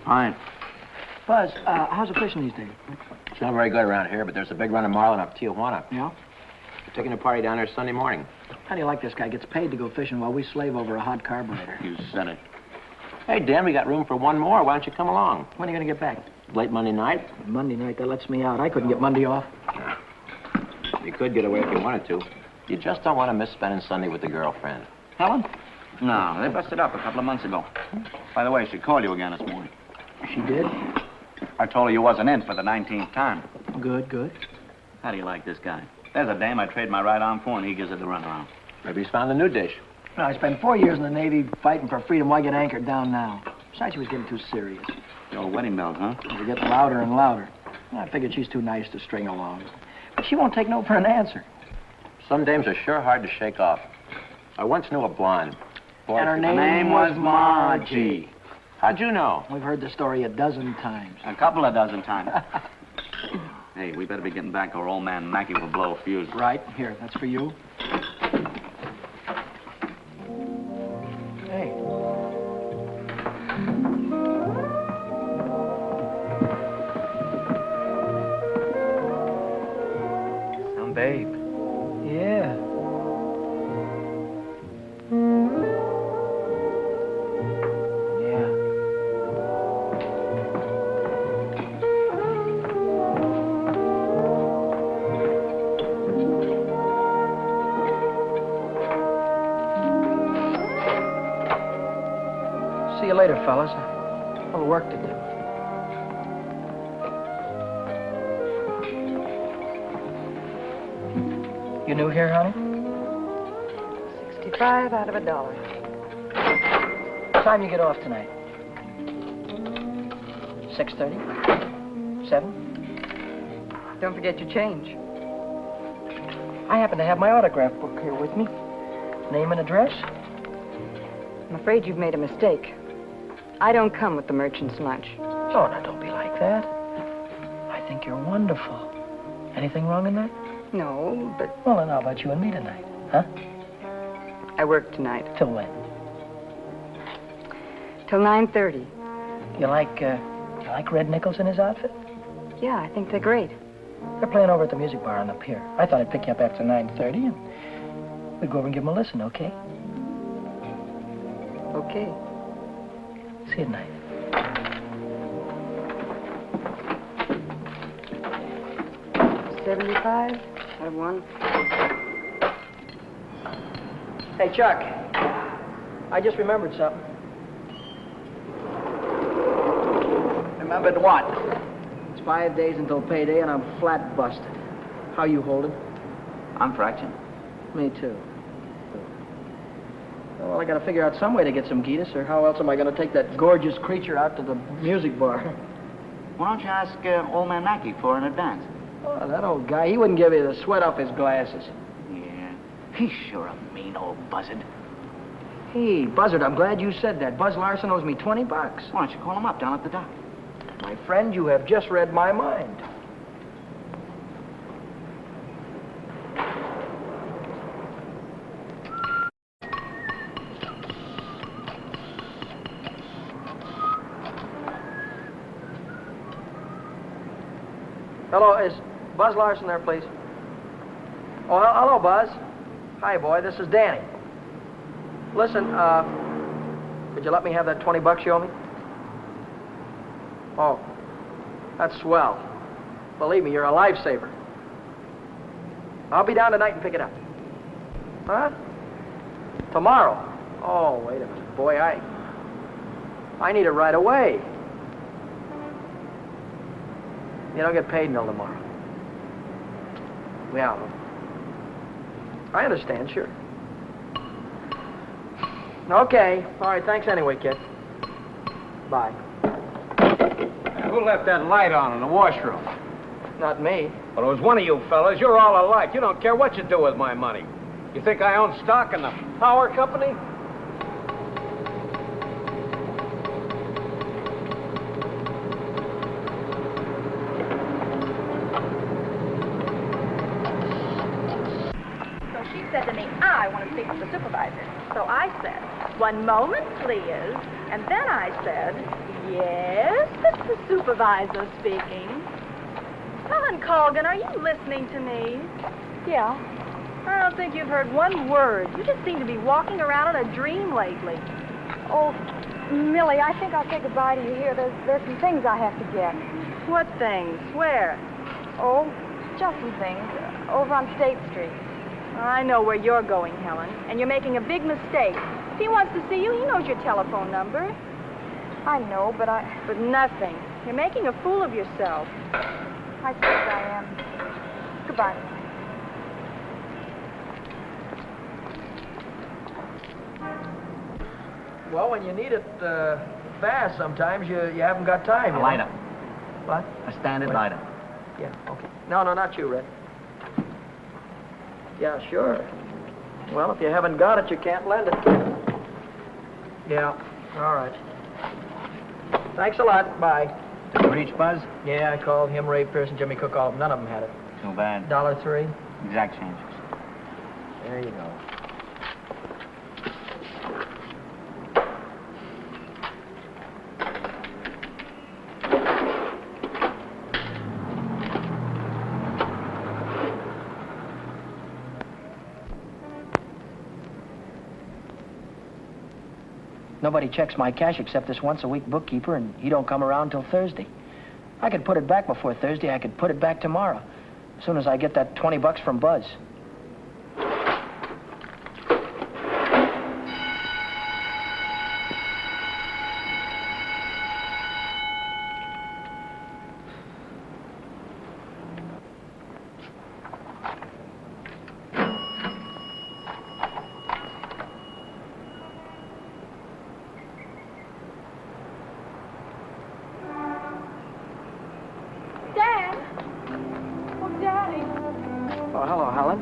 Fine. Buzz, how's the fishing these days? It's not very good around here, but there's a big run of marlin up Tijuana. Yeah? We're taking a party down there Sunday morning. How do you like this guy? Gets paid to go fishing while we slave over a hot carburetor. You said it. Hey, Dan, we got room for one more. Why don't you come along? When are you going to get back? Late Monday night. Monday night, that lets me out. I couldn't get Monday off. You could get away if you wanted to. You just don't want to miss spending Sunday with the girlfriend. Helen? No, they busted up a couple of months ago. By the way, she called you again this morning. She did? I told her you wasn't in for the 19th time. Good, good. How do you like this guy? There's a dame I trade my right arm for, and he gives it the runaround. Maybe he's found a new dish. No, I spent 4 years in the Navy fighting for freedom. Why get anchored down now? Besides, she was getting too serious. The old wedding bells, huh? They were getting louder and louder. I figured she's too nice to string along. But she won't take no for an answer. Some dames are sure hard to shake off. I once knew a blonde. Boy, And her name was Margie. How'd you know? We've heard the story a dozen times. A couple of dozen times. Hey, we better be getting back or old man Mackey will blow a fuse. Right. Here, that's for you. Hey. Some babe. Yeah. See you later, fellas. A little work to do. You new here, honey? 65 out of $1. What time you get off tonight? 6:30? 7? Don't forget your change. I happen to have my autograph book here with me. Name and address? I'm afraid you've made a mistake. I don't come with the merchant's lunch. Oh, now don't be like that. I think you're wonderful. Anything wrong in that? No, but Well, then how about you and me tonight? Huh? I work tonight. Till when? Till 9:30. You like Red Nichols in his outfit? Yeah, I think they're great. They're playing over at the music bar on the pier. I thought I'd pick you up after 9:30 and we'd go over and give them a listen, okay? Okay. See you tonight. $75 out of $1. Hey, Chuck. I just remembered something. Remembered what? It's 5 days until payday and I'm flat busted. How you holding? I'm fractured. Me too. Well, I gotta figure out some way to get some Gitas, or how else am I gonna take that gorgeous creature out to the music bar? Why don't you ask old man Mackey for an advance? Oh, that old guy, he wouldn't give you the sweat off his glasses. Yeah. He's sure a mean old buzzard. Hey, Buzzard, I'm glad you said that. Buzz Larson owes me $20. Why don't you call him up down at the dock? My friend, you have just read my mind. Hello, is Buzz Larson there, please? Oh, hello, Buzz. Hi, boy, this is Danny. Listen, could you let me have that $20 you owe me? Oh, that's swell. Believe me, you're a lifesaver. I'll be down tonight and pick it up. Huh? Tomorrow? Oh, wait a minute. Boy, I need it right away. You don't get paid until tomorrow. Yeah. I understand, sure. Okay. All right, thanks anyway, kid. Bye. Who left that light on in the washroom? Not me. Well, it was one of you fellas. You're all alike. You don't care what you do with my money. You think I own stock in the power company? So she said to me, I want to speak with the supervisor. So I said, 1 moment, please. And then I said, yes. The supervisor speaking. Helen Colgan, are you listening to me? Yeah. I don't think you've heard one word. You just seem to be walking around in a dream lately. Oh, Millie, I think I'll say goodbye to you here. There's some things I have to get. What things? Where? Oh, just some things. Over on State Street. I know where you're going, Helen, and you're making a big mistake. If he wants to see you, he knows your telephone number. I know, but But nothing. You're making a fool of yourself. I suppose I am. Goodbye. Well, when you need it fast, sometimes you haven't got time. A you know? lighter. What? A standard lighter. Yeah, okay. No, not you, Red. Yeah, sure. Well, if you haven't got it, you can't lend it. Yeah, all right. Thanks a lot. Bye. Did you reach Buzz? Yeah, I called him, Ray Pierce, and Jimmy Cook. All of them. None of them had it. Too bad. $1.03. Exact change. There you go. Nobody checks my cash except this once-a-week bookkeeper, and he don't come around till Thursday. I could put it back before Thursday. I could put it back tomorrow, as soon as I get that $20 from Buzz. Dad! Oh, Daddy. Oh, hello, Helen.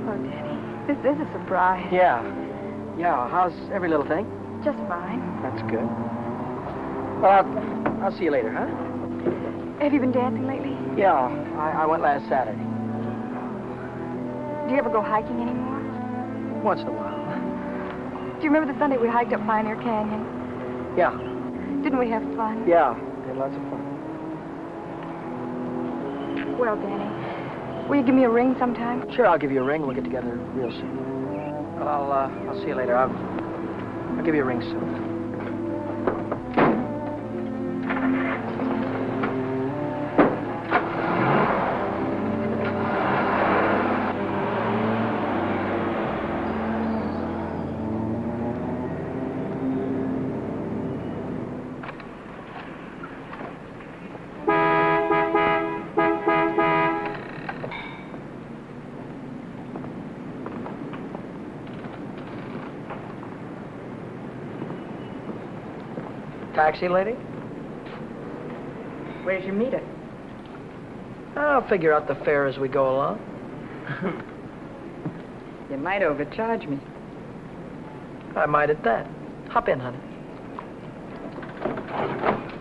Oh, Daddy. This is a surprise. Yeah. Yeah, how's every little thing? Just fine. That's good. Well, I'll see you later, huh? Have you been dancing lately? Yeah, I went last Saturday. Do you ever go hiking anymore? Once in a while. Do you remember the Sunday we hiked up Pioneer Canyon? Yeah, Didn't we have fun? yeah, we had lots of fun. Well, Danny, will you give me a ring sometime? Sure, I'll give you a ring. We'll get together real soon. Well, I'll see you later. I'll give you a ring soon. Taxi lady? Where's your meter? I'll figure out the fare as we go along. You might overcharge me. I might at that. Hop in, honey.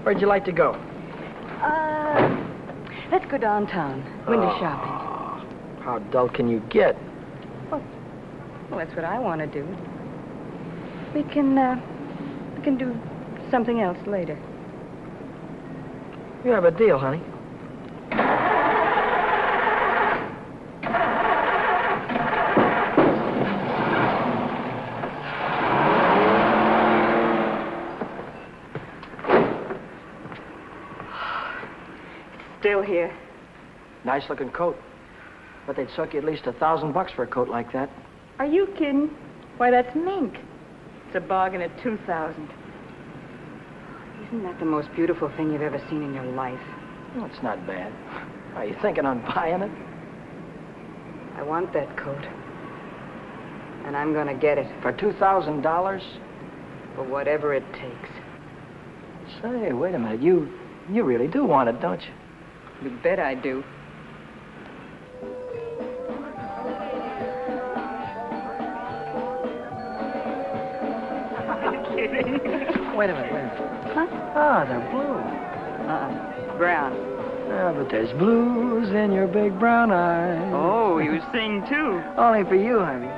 Where'd you like to go? Let's go downtown. Window Oh. shopping. How dull can you get? Well, that's what I want to do. We can do something else later. You have a deal, honey. Still here. Nice looking coat. But they'd suck you at least $1,000 for a coat like that. Are you kidding? Why, that's mink. It's a bargain at $2,000. Isn't that the most beautiful thing you've ever seen in your life? Well, it's not bad. Are you thinking on buying it? I want that coat. And I'm gonna get it. For $2,000? For whatever it takes. Say, wait a minute. You really do want it, don't you? You bet I do. Wait a minute. Huh? Ah, they're blue. Brown. Ah, but there's blues in your big brown eyes. Oh, you sing too. Only for you, honey.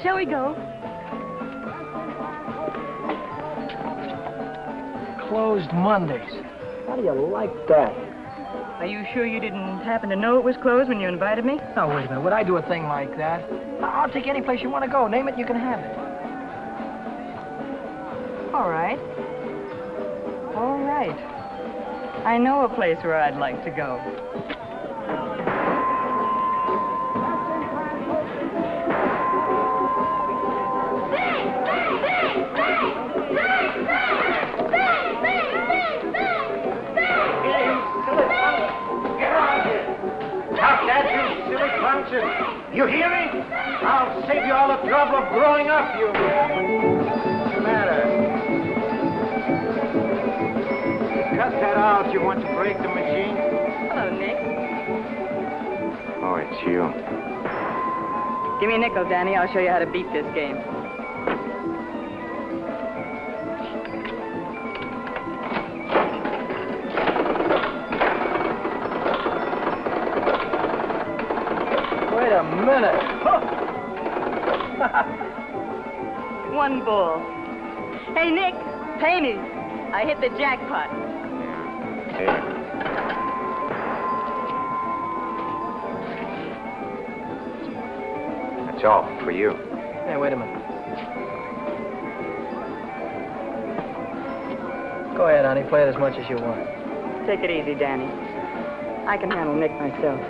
Shall we go? closed Mondays. How do you like that? Are you sure you didn't happen to know it was closed when you invited me? No, wait a minute. Would I do a thing like that? I'll take any place you want to go. Name it, and you can have it. All right. All right. I know a place where I'd like to go. You hear me? I'll save you all the trouble of growing up, you... What's the matter? Cut that out. You want to break the machine? Hello, Nick. Oh, it's you. Give me a nickel, Danny. I'll show you how to beat this game. Wait a minute. One ball. Hey, Nick, pay me. I hit the jackpot. Here. That's all for you. Hey, wait a minute. Go ahead, honey. Play it as much as you want. Take it easy, Danny. I can handle Nick myself.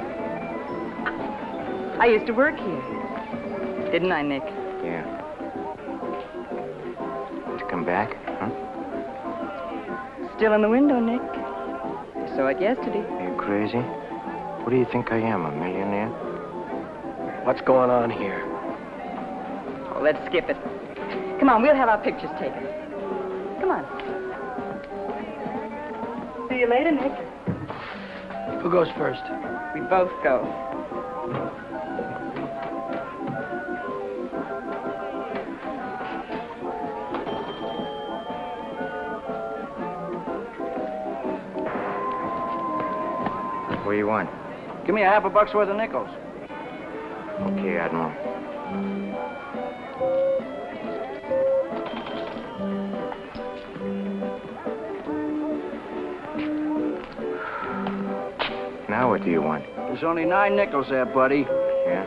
I used to work here. Didn't I, Nick? Yeah. To come back, huh? Still in the window, Nick. I saw it yesterday. Are you crazy? What do you think I am, a millionaire? What's going on here? Oh, let's skip it. Come on, we'll have our pictures taken. Come on. See you later, Nick. Who goes first? We both go. What do you want? Give me $50 worth of nickels. Okay, Admiral. Now what do you want? There's only 9 nickels there, buddy. Yeah?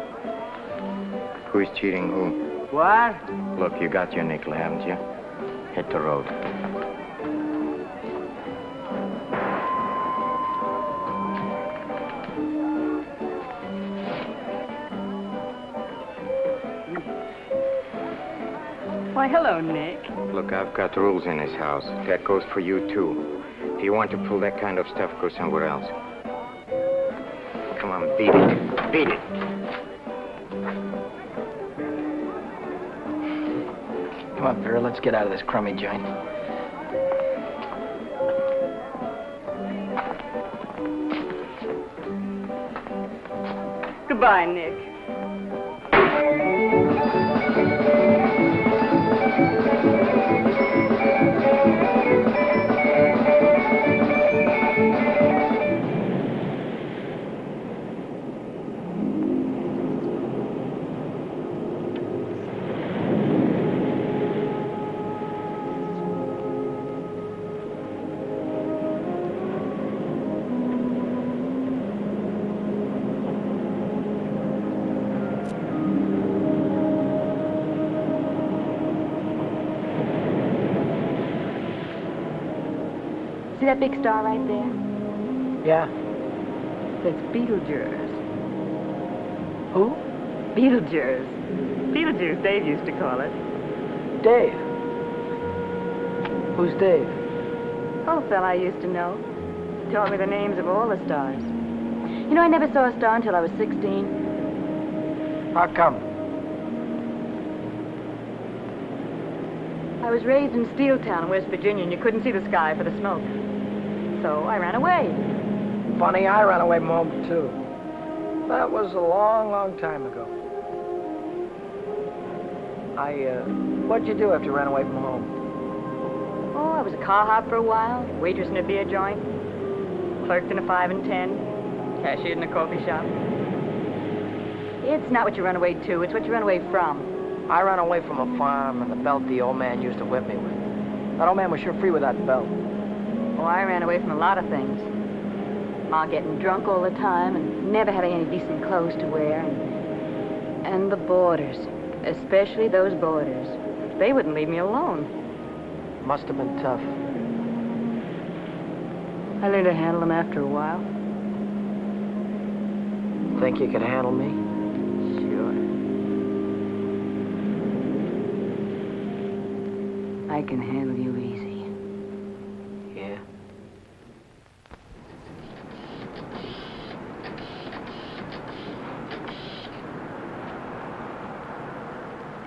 Who's cheating who? What? Look, you got your nickel, haven't you? Hit the road. Why, hello, Nick. Look, I've got rules in this house. That goes for you, too. If you want to pull that kind of stuff, go somewhere else. Come on, beat it. Beat it. Come on, Vera, let's get out of this crummy joint. Goodbye, Nick. See that big star right there? Yeah? It's Beetlejuice. Who? Beetlejuice. Beetlejuice, Dave used to call it. Dave. Who's Dave? Old fella I used to know. He taught me the names of all the stars. You know, I never saw a star until I was 16. How come? I was raised in Steeltown, West Virginia, and you couldn't see the sky for the smoke. So I ran away. Funny, I ran away from home, too. That was a long, long time ago. What'd you do after you ran away from home? Oh, I was a car hop for a while, waitress in a beer joint, clerked in a 5 and 10, cashiered in a coffee shop. It's not what you run away to, it's what you run away from. I ran away from a farm and the belt the old man used to whip me with. That old man was sure free with that belt. Oh, I ran away from a lot of things. Ma getting drunk all the time and never having any decent clothes to wear. And the boarders, especially those boarders. They wouldn't leave me alone. Must have been tough. I learned to handle them after a while. Think you could handle me? Sure. I can handle you easy. Yeah.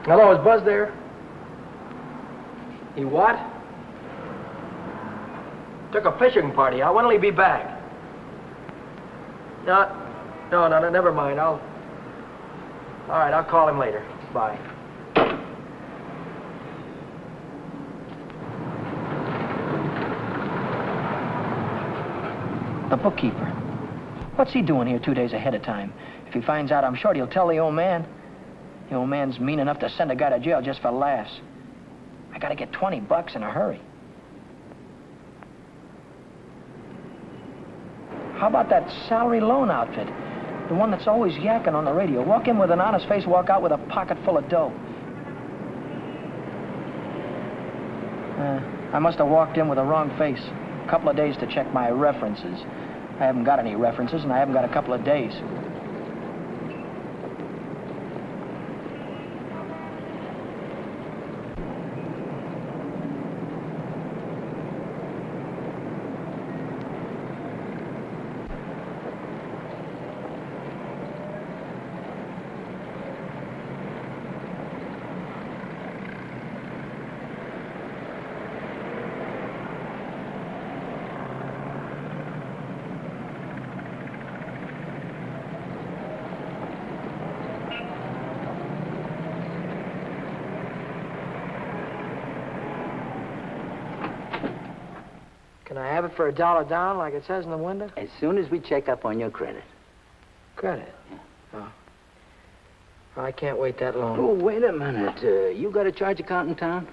Hello, is Buzz there? He what? Took a fishing party out. When'll he be back? No, never mind. All right, I'll call him later. Bye. The bookkeeper. What's he doing here 2 days ahead of time? If he finds out, I'm sure he'll tell the old man. The old man's mean enough to send a guy to jail just for laughs. I gotta get $20 in a hurry. How about that salary loan outfit? The one that's always yakking on the radio. Walk in with an honest face, walk out with a pocket full of dough. I must have walked in with the wrong face. A couple of days to check my references. I haven't got any references, and I haven't got a couple of days. Can I have it for $1 down, like it says in the window? As soon as we check up on your credit. Credit? Oh. I can't wait that long. Oh, wait a minute. You got a charge account in town?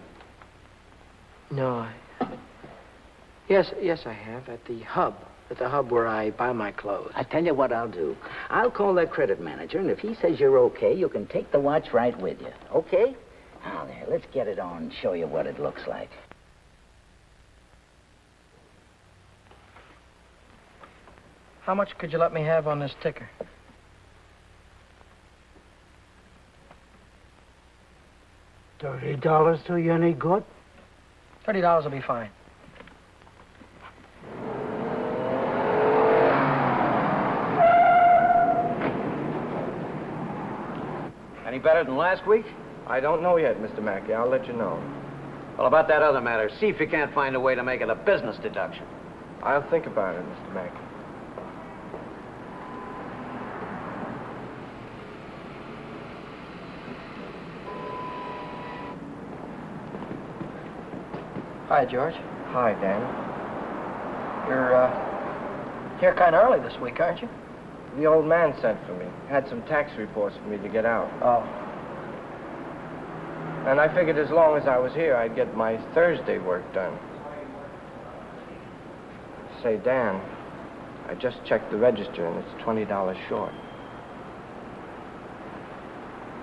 No, Yes, I have. At the hub. At the hub where I buy my clothes. I tell you what I'll do. I'll call that credit manager, and if he says you're okay, you can take the watch right with you. Okay? Now, there, let's get it on and show you what it looks like. How much could you let me have on this ticker? $30 do you any good? $30 will be fine. Any better than last week? I don't know yet, Mr. Mackey. I'll let you know. Well, about that other matter, see if you can't find a way to make it a business deduction. I'll think about it, Mr. Mackey. Hi, George. Hi, Dan. You're here kind of early this week, aren't you? The old man sent for me. Had some tax reports for me to get out. Oh. And I figured as long as I was here, I'd get my Thursday work done. Say, Dan, I just checked the register, and it's $20 short.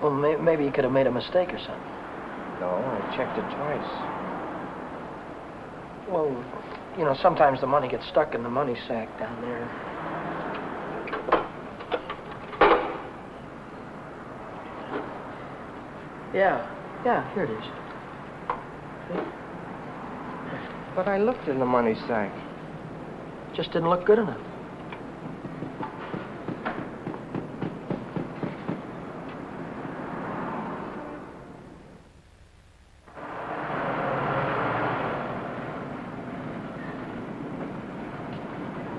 Well, maybe you could have made a mistake or something. No, I checked it twice. Well, you know, sometimes the money gets stuck in the money sack down there. Yeah, here it is. See? But I looked in the money sack. Just didn't look good enough.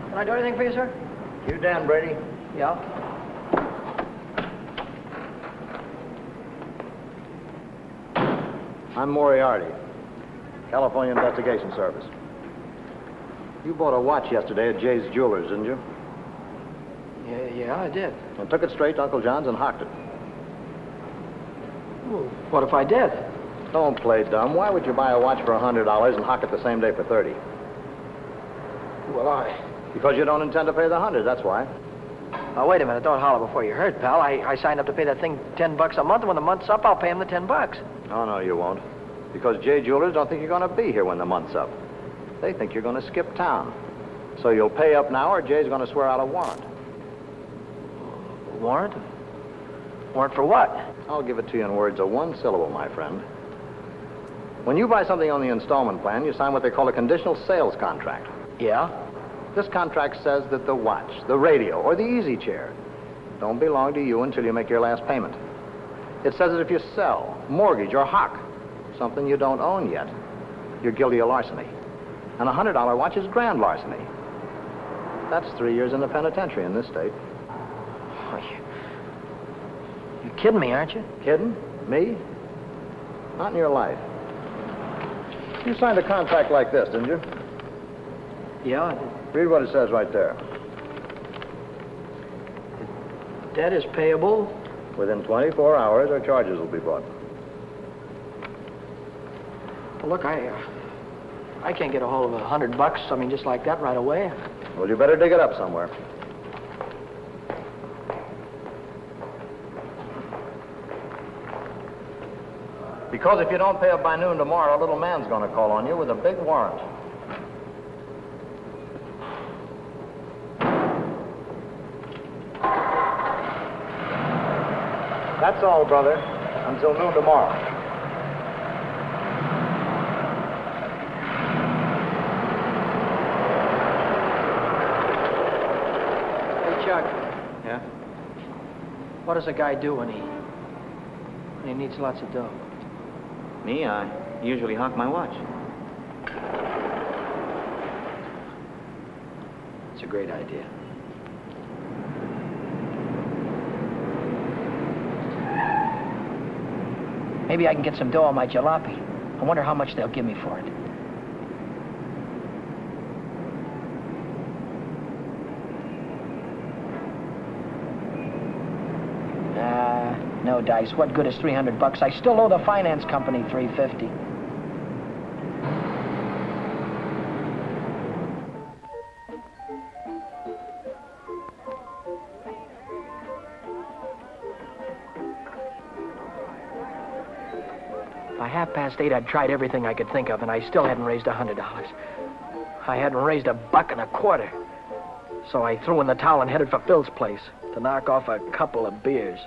Can I do anything for you, sir? You Dan Brady? Yeah. I'm Moriarty, California Investigation Service. You bought a watch yesterday at Jay's Jewelers, didn't you? Yeah, I did. And took it straight to Uncle John's and hocked it. Well, what if I did? Don't play dumb. Why would you buy a watch for $100 and hock it the same day for $30? Well, Because you don't intend to pay the 100, that's why. Oh, wait a minute. Don't holler before you hurt, pal. I signed up to pay that thing $10 a month, and when the month's up, I'll pay him the $10. Oh, no, you won't. Because Jay Jewelers don't think you're going to be here when the month's up. They think you're going to skip town. So you'll pay up now, or Jay's going to swear out a warrant. Warrant? Warrant for what? I'll give it to you in words of one syllable, my friend. When you buy something on the installment plan, you sign what they call a conditional sales contract. Yeah? This contract says that the watch, the radio, or the easy chair don't belong to you until you make your last payment. It says that if you sell, mortgage, or hock something you don't own yet, you're guilty of larceny. And a $100 watch is grand larceny. That's 3 years in the penitentiary in this state. Oh, you're kidding me, aren't you? Kidding? Me? Not in your life. You signed a contract like this, didn't you? Yeah, I did. Read what it says right there. Debt is payable. Within 24 hours, our charges will be brought. Well, look, I can't get a hold of $100, I mean, just like that right away. Well, you better dig it up somewhere. Because if you don't pay up by noon tomorrow, a little man's going to call on you with a big warrant. That's all, brother. Until noon tomorrow. Hey, Chuck, Yeah? what does a guy do when he needs lots of dough? Me, I usually hawk my watch. It's a great idea. Maybe I can get some dough on my jalopy. I wonder how much they'll give me for it. No dice. What good is $300? I still owe the finance company $350. By 8:30, I'd tried everything I could think of, and I still hadn't raised $100. I hadn't raised $1.25. So I threw in the towel and headed for Phil's place to knock off a couple of beers.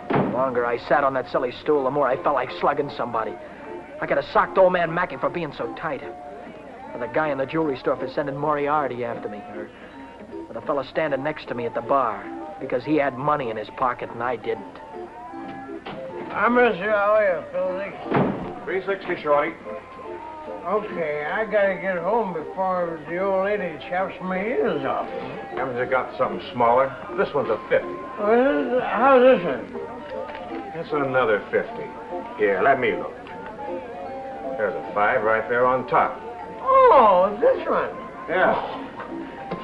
The longer I sat on that silly stool, the more I felt like slugging somebody. I could have socked old man Mackey for being so tight. Or the guy in the jewelry store for sending Moriarty after me. Or the fellow standing next to me at the bar because he had money in his pocket and I didn't. I miss you. How are you, Philly? 360, Shorty. Okay, I gotta get home before the old lady chops my ears off. Haven't you got something smaller? This one's a 50. How's this one? That's another 50. Here, let me look. There's a 5 right there on top. Oh, this one. Yeah.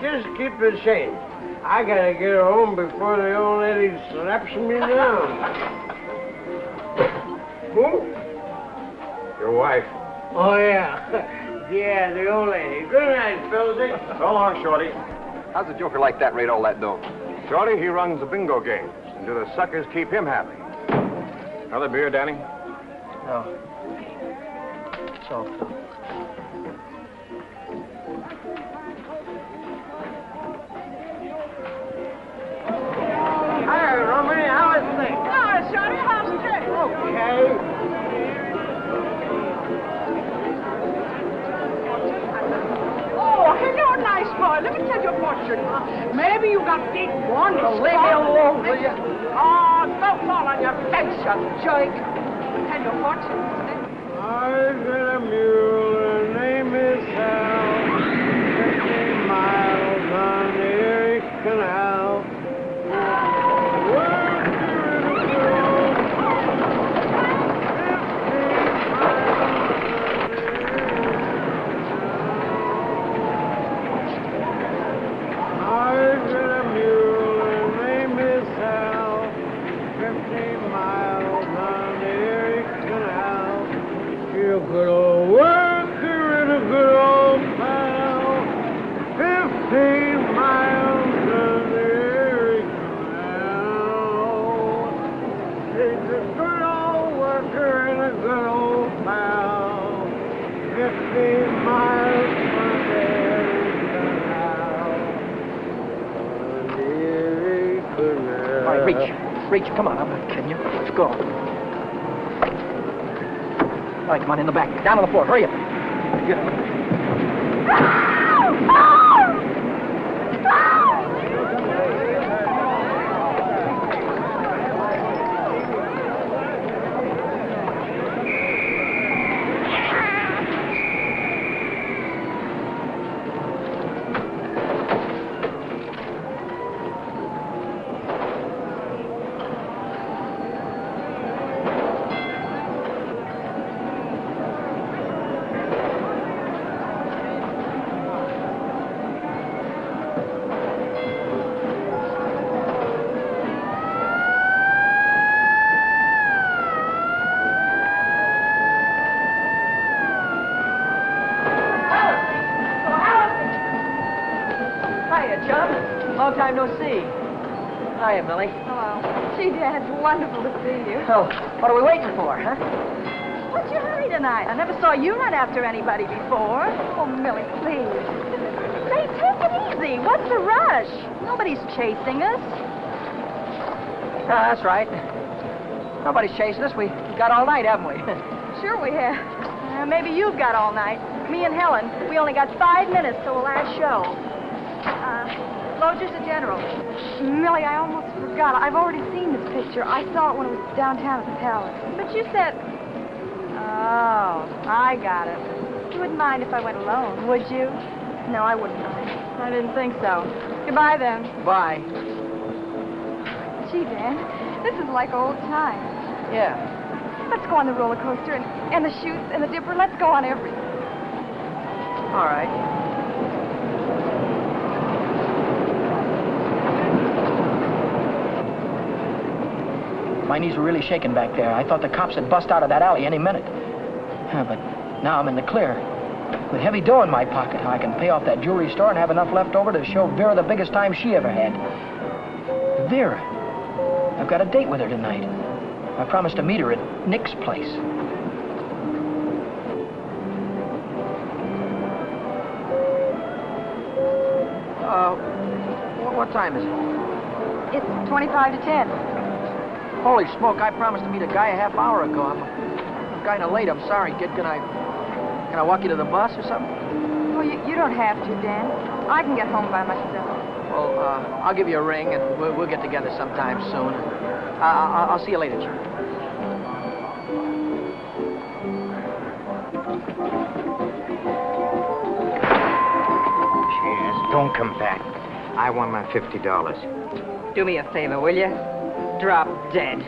Just keep the change. I gotta get home before the old lady slaps me down. Who? Your wife. Oh, yeah. Yeah, the old lady. Good night, Philly. So long, Shorty. How's the joker like that rate all that dough? Shorty, he runs the bingo games. And do the suckers keep him happy? Another beer, Danny? No. So, Hi, Romany. How is things? Oh, Shorty, how's it? Okay. Oh, hello, nice boy. Let me tell you a fortune. Maybe you got big one. Leave me alone, will you? Oh, don't fall on your face, you jerk. Tell you a fortune. I've got a mule. Her name is Sal. 50 miles on the Erie Canal. I've got a mule. Her name is All right, reach. Reach, come on, I'm not kidding you. Let's go. All right, come on, in the back. Down on the floor, hurry up. Get up. Long time no see. Hiya, Millie. Hello. Gee, Dad, it's wonderful to see you. Oh, what are we waiting for, huh? What's your hurry tonight? I never saw you run after anybody before. Oh, Millie, please. Say, take it easy. What's the rush? Nobody's chasing us. That's right. Nobody's chasing us. We've got all night, haven't we? Sure we have. Maybe you've got all night. Me and Helen, we only got 5 minutes till the last show. Loger's a general. Millie, I almost forgot. I've already seen this picture. I saw it when it was downtown at the Palace. But you said... Oh, I got it. You wouldn't mind if I went alone, would you? No, I wouldn't mind. I didn't think so. Goodbye, then. Bye. Gee, Dan, this is like old times. Yeah. Let's go on the roller coaster and the chutes and the dipper. Let's go on everything. All right. My knees were really shaking back there. I thought the cops had bust out of that alley any minute. But now I'm in the clear. With heavy dough in my pocket, I can pay off that jewelry store and have enough left over to show Vera the biggest time she ever had. Vera. I've got a date with her tonight. I promised to meet her at Nick's place. What time is it? It's 25 to 10. Holy smoke, I promised to meet a guy a half hour ago. I'm kind of late. I'm sorry, kid. Can I walk you to the bus or something? Well, you don't have to, Dan. I can get home by myself. Well, I'll give you a ring, and we'll get together sometime soon. I'll see you later, Jim. Cheers. Don't come back. I want my $50. Do me a favor, will you? Drop dead.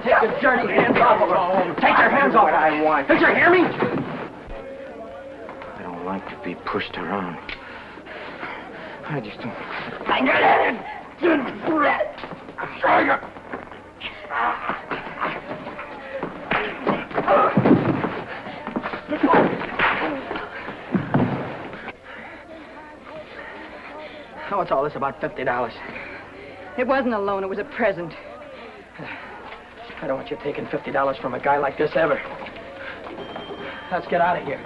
Take your dirty hands off of her. Take your hands off. What I want. Did you hear me? I don't like to be pushed around. I just don't... What's all this about $50? It wasn't a loan, it was a present. I don't want you taking $50 from a guy like this ever. Let's get out of here.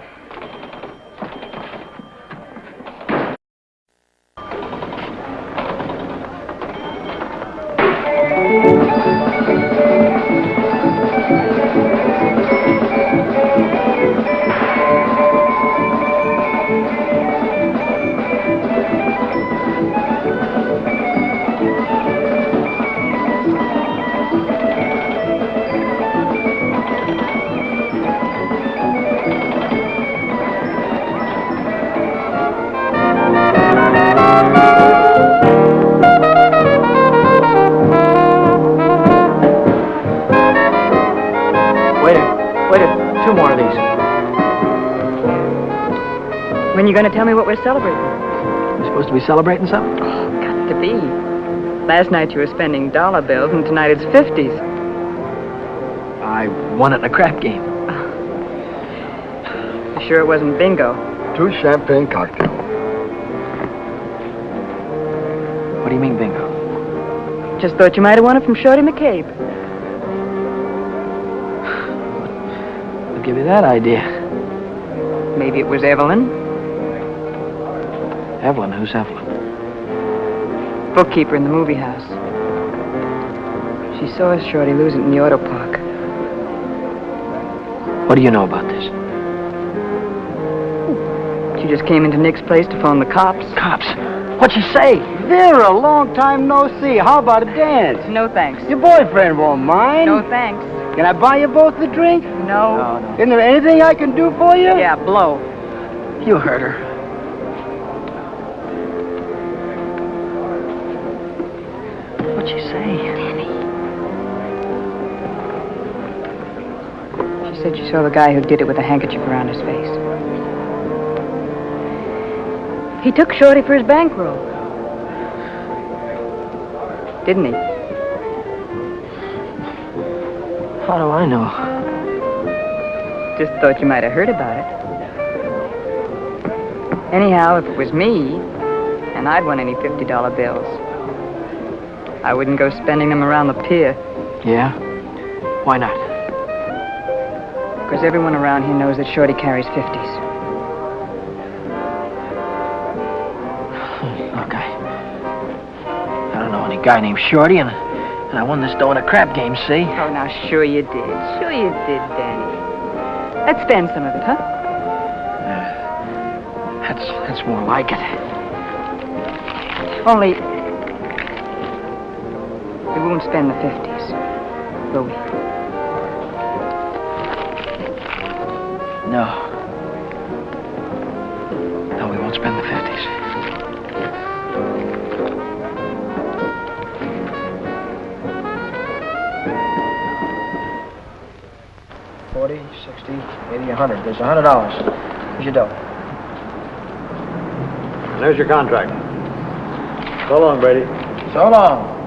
When you going to tell me what we're celebrating? We're supposed to be celebrating something? Oh, got to be. Last night you were spending dollar bills, and tonight it's 50s. I won it in a crap game. You sure it wasn't bingo? 2 champagne cocktails. What do you mean, bingo? Just thought you might have won it from Shorty McCabe. I'll give you that idea. Maybe it was Evelyn. Evelyn? Who's Evelyn? Bookkeeper in the movie house. She saw Shorty lose it in the auto park. What do you know about this? She just came into Nick's place to phone the cops. Cops? What'd she say? Vera, long time no see. How about a dance? No thanks. Your boyfriend won't mind. No thanks. Can I buy you both a drink? No. Isn't there anything I can do for you? Yeah, blow. You heard her. What'd she say? She said she saw the guy who did it with a handkerchief around his face. He took Shorty for his bankroll. Didn't he? How do I know? Just thought you might have heard about it. Anyhow, if it was me, and I'd won any $50 bills, I wouldn't go spending them around the pier. Yeah? Why not? Because everyone around here knows that Shorty carries 50s. Look, I don't know any guy named Shorty, and I won this dough in a crap game, see? Oh, now, sure you did. Sure you did, Danny. Let's spend some of it, huh? That's more like it. Only, we won't spend the 50s, will we? No. No, we won't spend the 50s. $40, $60, $80, $100. There's $100. Here's your dough. And there's your contract. So long, Brady. So long.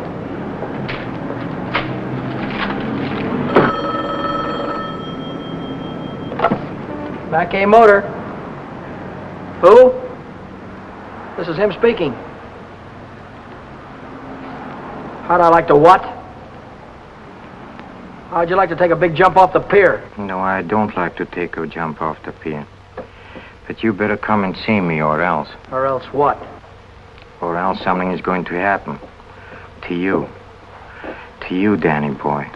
Back A Motor. Who? This is him speaking. How'd I like to what? How'd you like to take a big jump off the pier? No, I don't like to take a jump off the pier. But you better come and see me, or else. Or else what? Or else something is going to happen. To you. To you, Danny boy.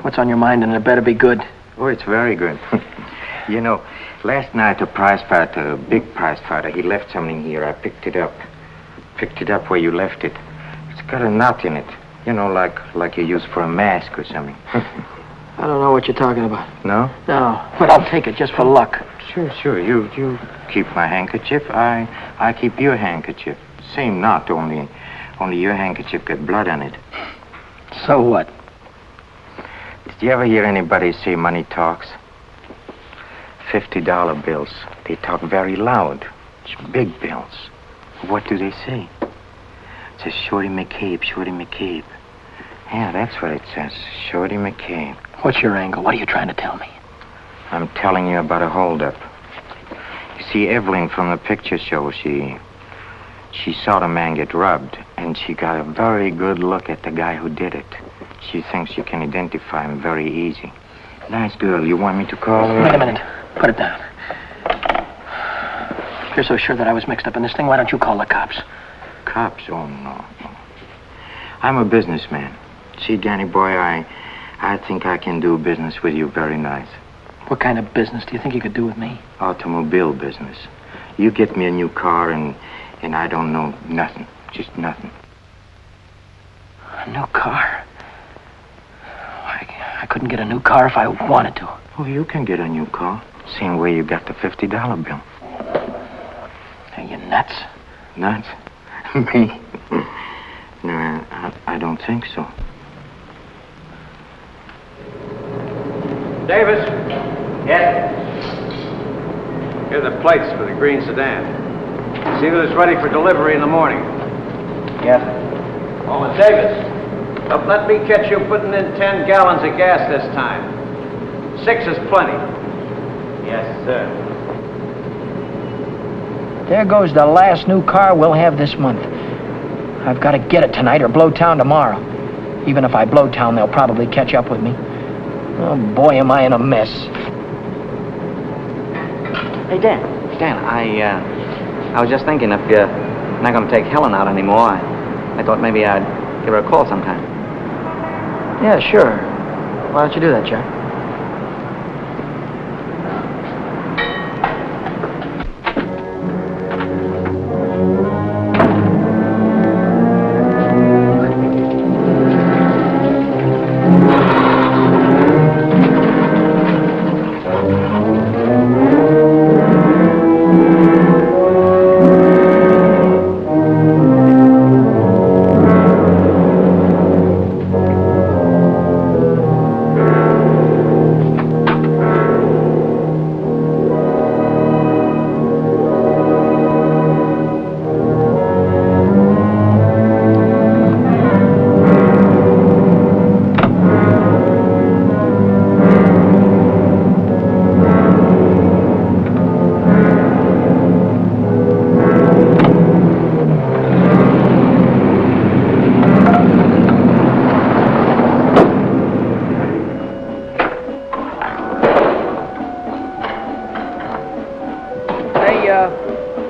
What's on your mind, and it better be good. Oh, it's very good. You know, last night the prize fighter, a big prize fighter, he left something here. I picked it up. Picked it up where you left it. It's got a knot in it. You know, like you use for a mask or something. I don't know what you're talking about. No? No, but I'll take it just for luck. Sure. You keep my handkerchief. I keep your handkerchief. Same knot, only your handkerchief got blood on it. So what? Did you ever hear anybody say money talks? $50 bills. They talk very loud. It's big bills. What do they say? It says Shorty McCabe, Shorty McCabe. Yeah, that's what it says. Shorty McCabe. What's your angle? What are you trying to tell me? I'm telling you about a holdup. You see, Evelyn from the picture show, she saw the man get robbed, and she got a very good look at the guy who did it. She thinks you can identify him very easy. Nice girl. You want me to call her? Wait a minute. Put it down. If you're so sure that I was mixed up in this thing, why don't you call the cops? Cops? Oh, no. I'm a businessman. See, Danny boy, I think I can do business with you very nice. What kind of business do you think you could do with me? Automobile business. You get me a new car and I don't know nothing. Just nothing. A new car? I couldn't get a new car if I wanted to. Oh, you can get a new car. Same way you got the $50 bill. Are you nuts? Nuts? Me? No, I don't think so. Davis? Yes? Here are the plates for the green sedan. See that it's ready for delivery in the morning. Yes. Oh, Miss Davis. But let me catch you putting in 10 gallons of gas this time. 6 is plenty. Yes, sir. There goes the last new car we'll have this month. I've got to get it tonight or blow town tomorrow. Even if I blow town, they'll probably catch up with me. Oh, boy, am I in a mess. Hey, Dan, I was just thinking if you're not going to take Helen out anymore, I thought maybe I'd give her a call sometime. Yeah, sure. Why don't you do that, Jack?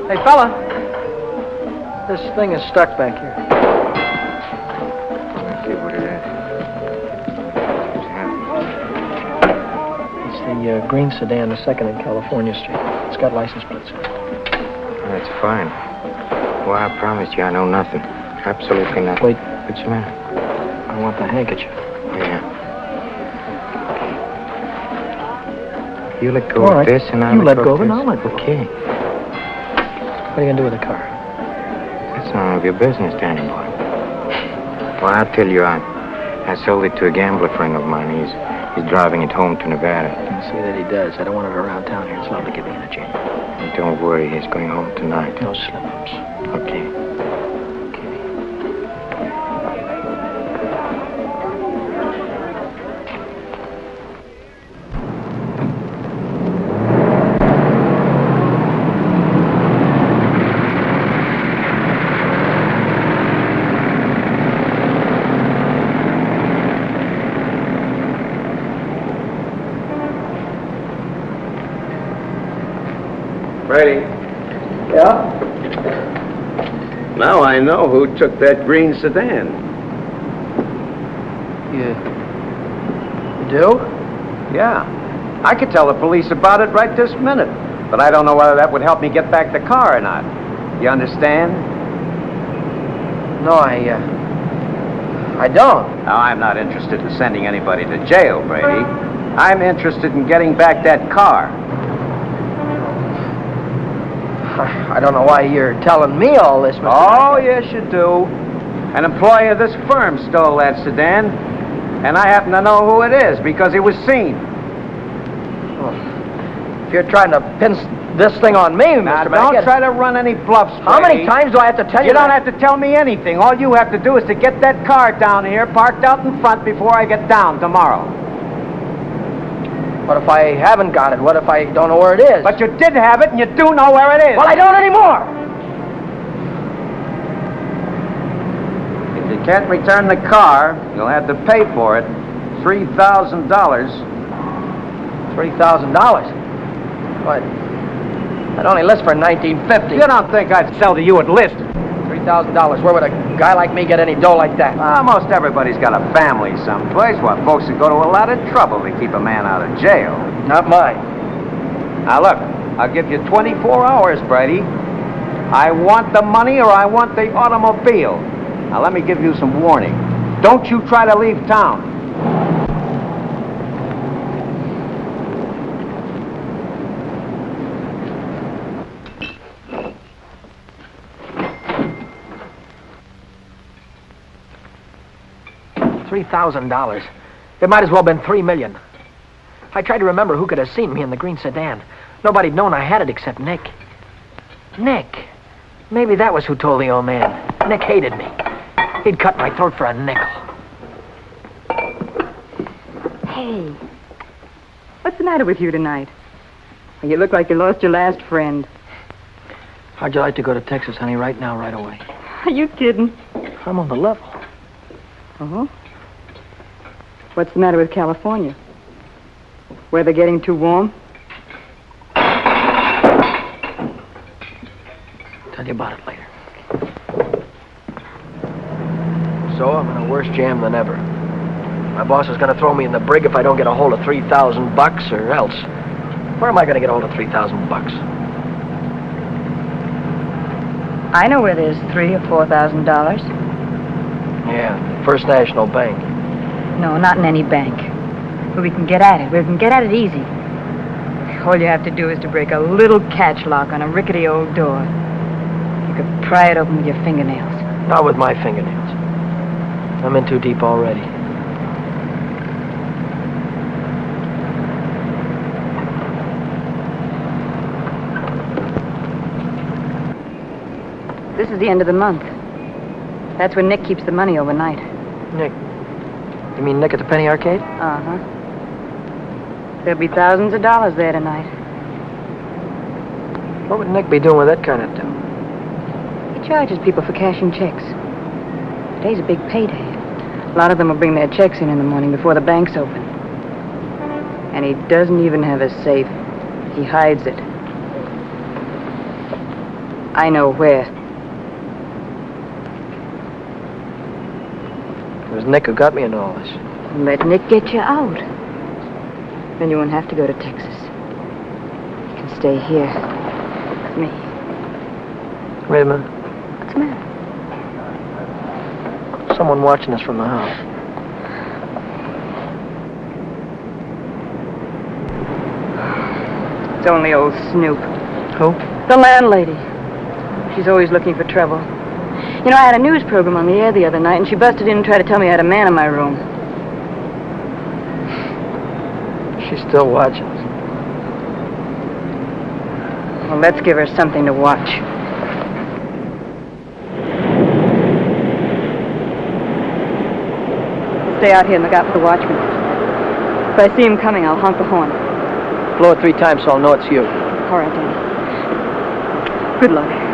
Hey, fella. This thing is stuck back here. Let's see what it is. It's the green sedan, the second in California Street. It's got license plates. That's fine. Well, I promise you I know nothing. Absolutely nothing. Wait. What's the matter? I want the handkerchief. Yeah. You let go All of right. this and I'll You let go of it this. and I'll let go. Okay. What are you going to do with the car? That's none of your business, Danny boy. Well, I'll tell you, I sold it to a gambler friend of mine. He's driving it home to Nevada. I'll see that he does. I don't want it around town here. It's lovely to get me in a jam. And don't worry, he's going home tonight. No slip-ups. Okay. Brady. Yeah? Now I know who took that green sedan. You do? Yeah. I could tell the police about it right this minute. But I don't know whether that would help me get back the car or not. You understand? No, I don't. Now, I'm not interested in sending anybody to jail, Brady. I'm interested in getting back that car. I don't know why you're telling me all this, Mr. Oh, yes, you do. An employee of this firm stole that sedan, and I happen to know who it is because it was seen. Well, if you're trying to pin this thing on me, Now, Mr. don't Mackett. try to run any bluffs, Brady. How many times do I have to tell you You don't that? have to tell me anything. All you have to do is to get that car down here, parked out in front before I get down tomorrow. What if I haven't got it? What if I don't know where it is? But you did have it, and you do know where it is. Well, I don't anymore! If you can't return the car, you'll have to pay for it. $3,000. $3,000? What? I'd only list for $19.50. You don't think I'd sell to you at list? $3,000. Where would a guy like me get any dough like that? Most everybody's got a family someplace. What, folks would go to a lot of trouble to keep a man out of jail. Not mine. Now, look, I'll give you 24 hours, Brady. I want the money or I want the automobile. Now, let me give you some warning. Don't you try to leave town. $3,000. It might as well have been $3 million. I tried to remember who could have seen me in the green sedan. Nobody'd known I had it except Nick. Nick. Maybe that was who told the old man. Nick hated me. He'd cut my throat for a nickel. Hey, what's the matter with you tonight? You look like you lost your last friend. How'd you like to go to Texas, honey, right now, right away? Are you kidding? I'm on the level. Uh-huh. What's the matter with California? Weather getting too warm? Tell you about it later. So, I'm in a worse jam than ever. My boss is going to throw me in the brig if I don't get a hold of $3,000 or else. Where am I going to get a hold of $3,000? I know where there's $3,000 or $4,000. Yeah, First National Bank. No, not in any bank. But we can get at it. We can get at it easy. All you have to do is to break a little catch lock on a rickety old door. You could pry it open with your fingernails. Not with my fingernails. I'm in too deep already. This is the end of the month. That's when Nick keeps the money overnight. Nick? You mean Nick at the Penny Arcade? Uh-huh. There'll be thousands of dollars there tonight. What would Nick be doing with that kind of dough? He charges people for cashing checks. Today's a big payday. A lot of them will bring their checks in the morning before the banks open. And he doesn't even have a safe. He hides it. I know where. It was Nick who got me into all this. Let Nick get you out. Then you won't have to go to Texas. You can stay here with me. Wait a minute. What's the matter? Someone watching us from the house. It's only old Snoop. Who? The landlady. She's always looking for trouble. You know, I had a news program on the air the other night, and she busted in and tried to tell me I had a man in my room. She's still watching us. Well, let's give her something to watch. Stay out here and look out for the watchman. If I see him coming, I'll honk the horn. Blow it 3 times so I'll know it's you. All right, Danny. Good luck.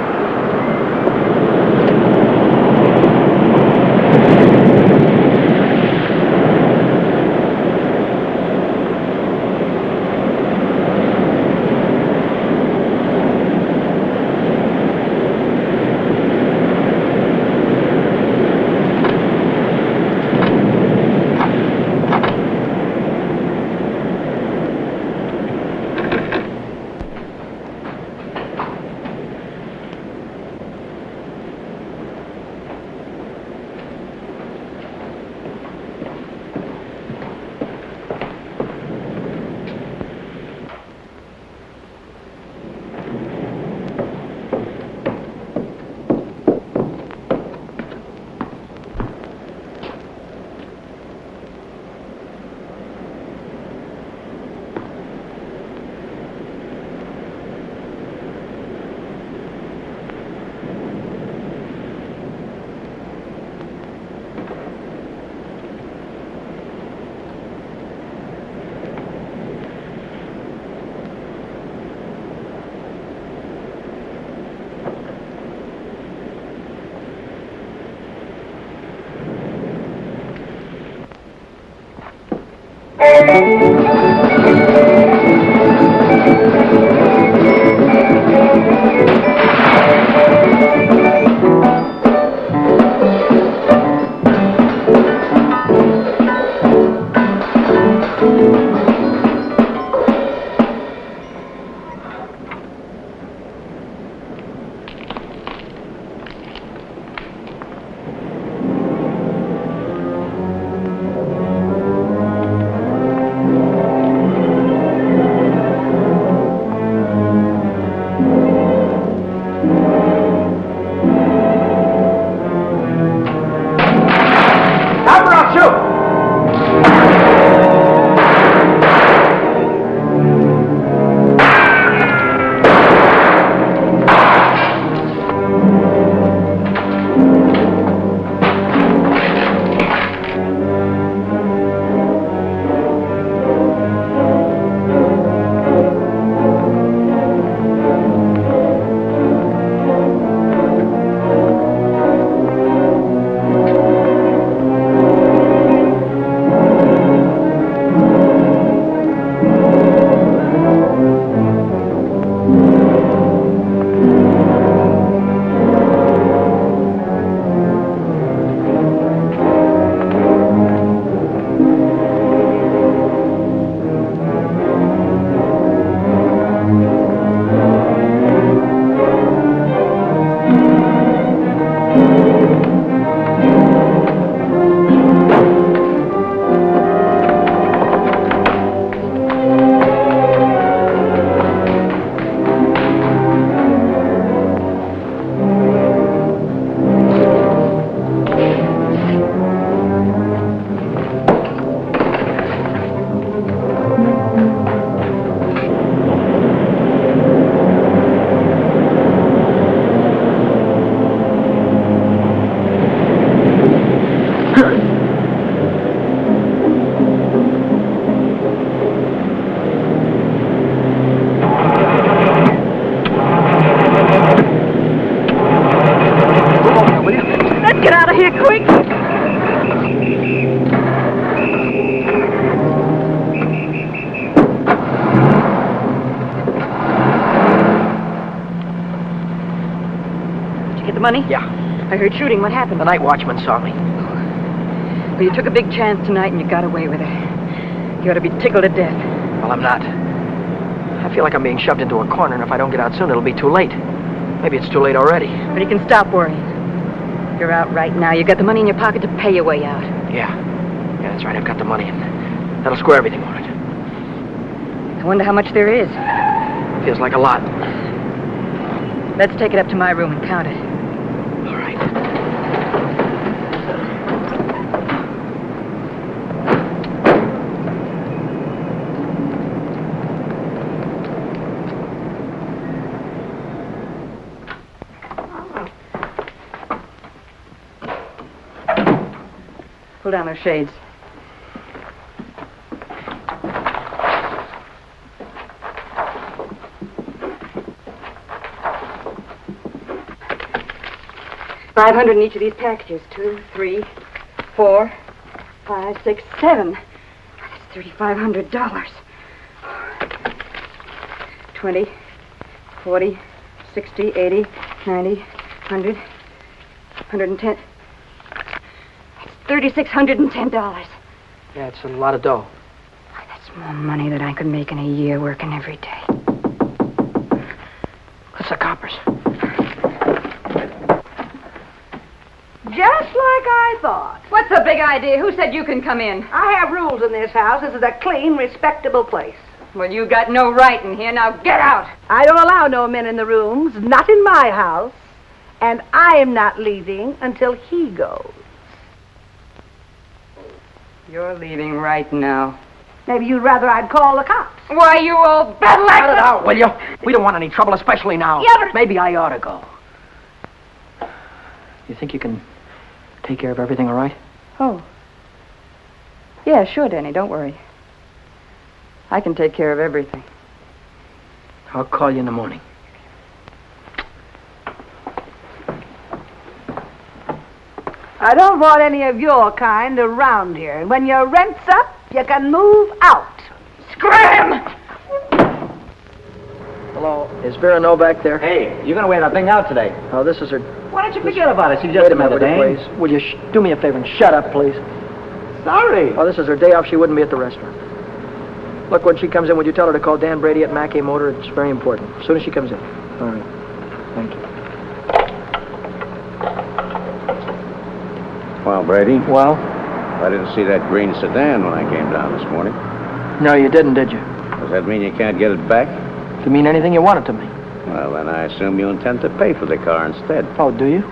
money? Yeah. I heard shooting. What happened? The night watchman saw me. Well, you took a big chance tonight and you got away with it. You ought to be tickled to death. Well, I'm not. I feel like I'm being shoved into a corner, and if I don't get out soon, it'll be too late. Maybe it's too late already. But you can stop worrying. You're out right now. You got the money in your pocket to pay your way out. Yeah. Yeah, that's right. I've got the money, and that'll square everything on it. I wonder how much there is. Feels like a lot. Let's take it up to my room and count it. All right. Pull down those shades. $500 in each of these packages. 2, 3, 4, 5, 6, 7. That's $3,500. 20, 40, 60, 80, 90, 100, 110. $3,610. Yeah, it's a lot of dough. That's more money than I could make in a year working every day. What's the coppers? Just like I thought. What's the big idea? Who said you can come in? I have rules in this house. This is a clean, respectable place. Well, you got no right in here. Now get out. I don't allow no men in the rooms, not in my house. And I am not leaving until he goes. You're leaving right now. Maybe you'd rather I'd call the cops. Why, you old bedlam! Cut it out, will you? We don't want any trouble, especially now. Yeah, but... Maybe I ought to go. You think you can take care of everything all right? Oh. Yeah, sure, Danny. Don't worry. I can take care of everything. I'll call you in the morning. I don't want any of your kind around here. And when your rent's up, you can move out. Scram! Hello. Is Vera back there? Hey, you're going to wear that thing out today. Oh, this is her... Why don't you forget about it? She's Wait just a minute, another will you, dame. please? Will you do me a favor and shut up, please? Sorry. Oh, this is her day off. She wouldn't be at the restaurant. Look, when she comes in, would you tell her to call Dan Brady at Mackay Motor? It's very important. As soon as she comes in. All right. Thank you. Well, Brady, Well? I didn't see that green sedan when I came down this morning. No, you didn't, did you? Does that mean you can't get it back? You mean anything you want it to mean? Well, then I assume you intend to pay for the car instead. Oh, do you?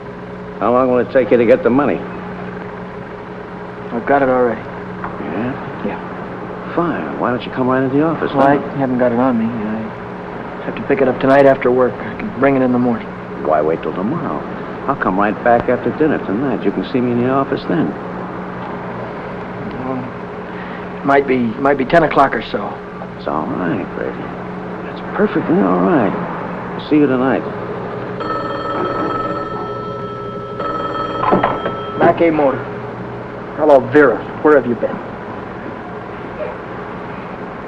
How long will it take you to get the money? I've got it already. Yeah? Yeah. Fine. Why don't you come right into the office? Well, I now? haven't got it on me. I have to pick it up tonight after work. I can bring it in the morning. Why wait till tomorrow? I'll come right back after dinner tonight. You can see me in the office then. Well, might be 10 o'clock or so. It's all right, Brady. It's perfectly all right. I'll see you tonight. Mackay Motor. Hello, Vera. Where have you been?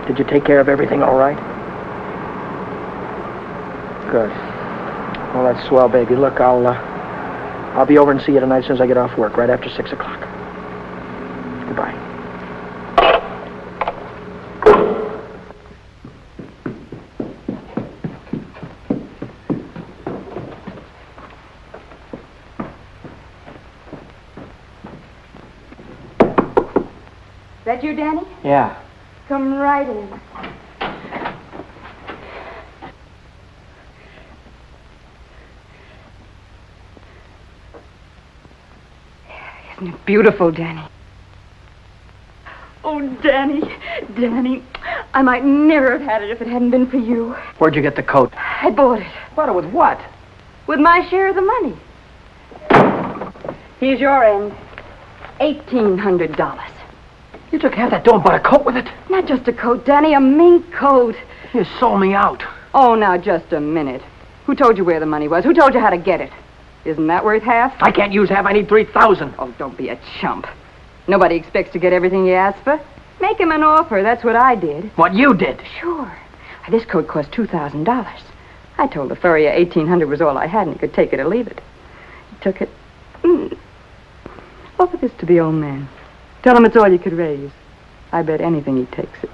Did you take care of everything all right? Good. Well, that's swell, baby. Look, I'll be over and see you tonight as soon as I get off work, right after 6 o'clock. Goodbye. That you, Danny? Yeah. Come right in. Isn't it beautiful, Danny? Oh, Danny, Danny, I might never have had it if it hadn't been for you. Where'd you get the coat? I bought it. Bought it with what? With my share of the money. Here's your end. $1,800. You took half that dough and bought a coat with it? Not just a coat, Danny, a mink coat. You sold me out. Oh, now, just a minute. Who told you where the money was? Who told you how to get it? Isn't that worth half? I can't use half. I need 3,000. Oh, don't be a chump. Nobody expects to get everything you ask for. Make him an offer. That's what I did. What you did? Sure. This coat cost $2,000. I told the furrier $1,800 was all I had, and he could take it or leave it. took it. Offer this to the old man. Tell him it's all you could raise. I bet anything he takes it.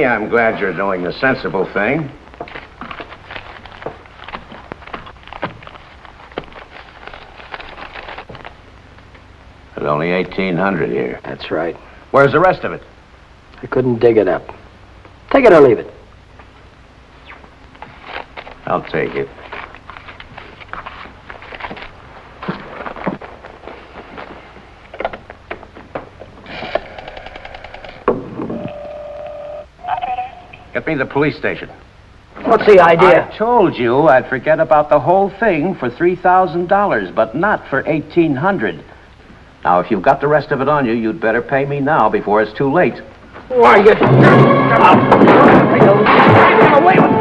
I'm glad you're doing the sensible thing. There's only 1,800 here. That's right. Where's the rest of it? I couldn't dig it up. Take it or leave it. I'll take it. Get me the police station. What's the idea? I told you I'd forget about the whole thing for $3,000, but not for $1,800. Now, if you've got the rest of it on you, you'd better pay me now before it's too late. Why, you... Away with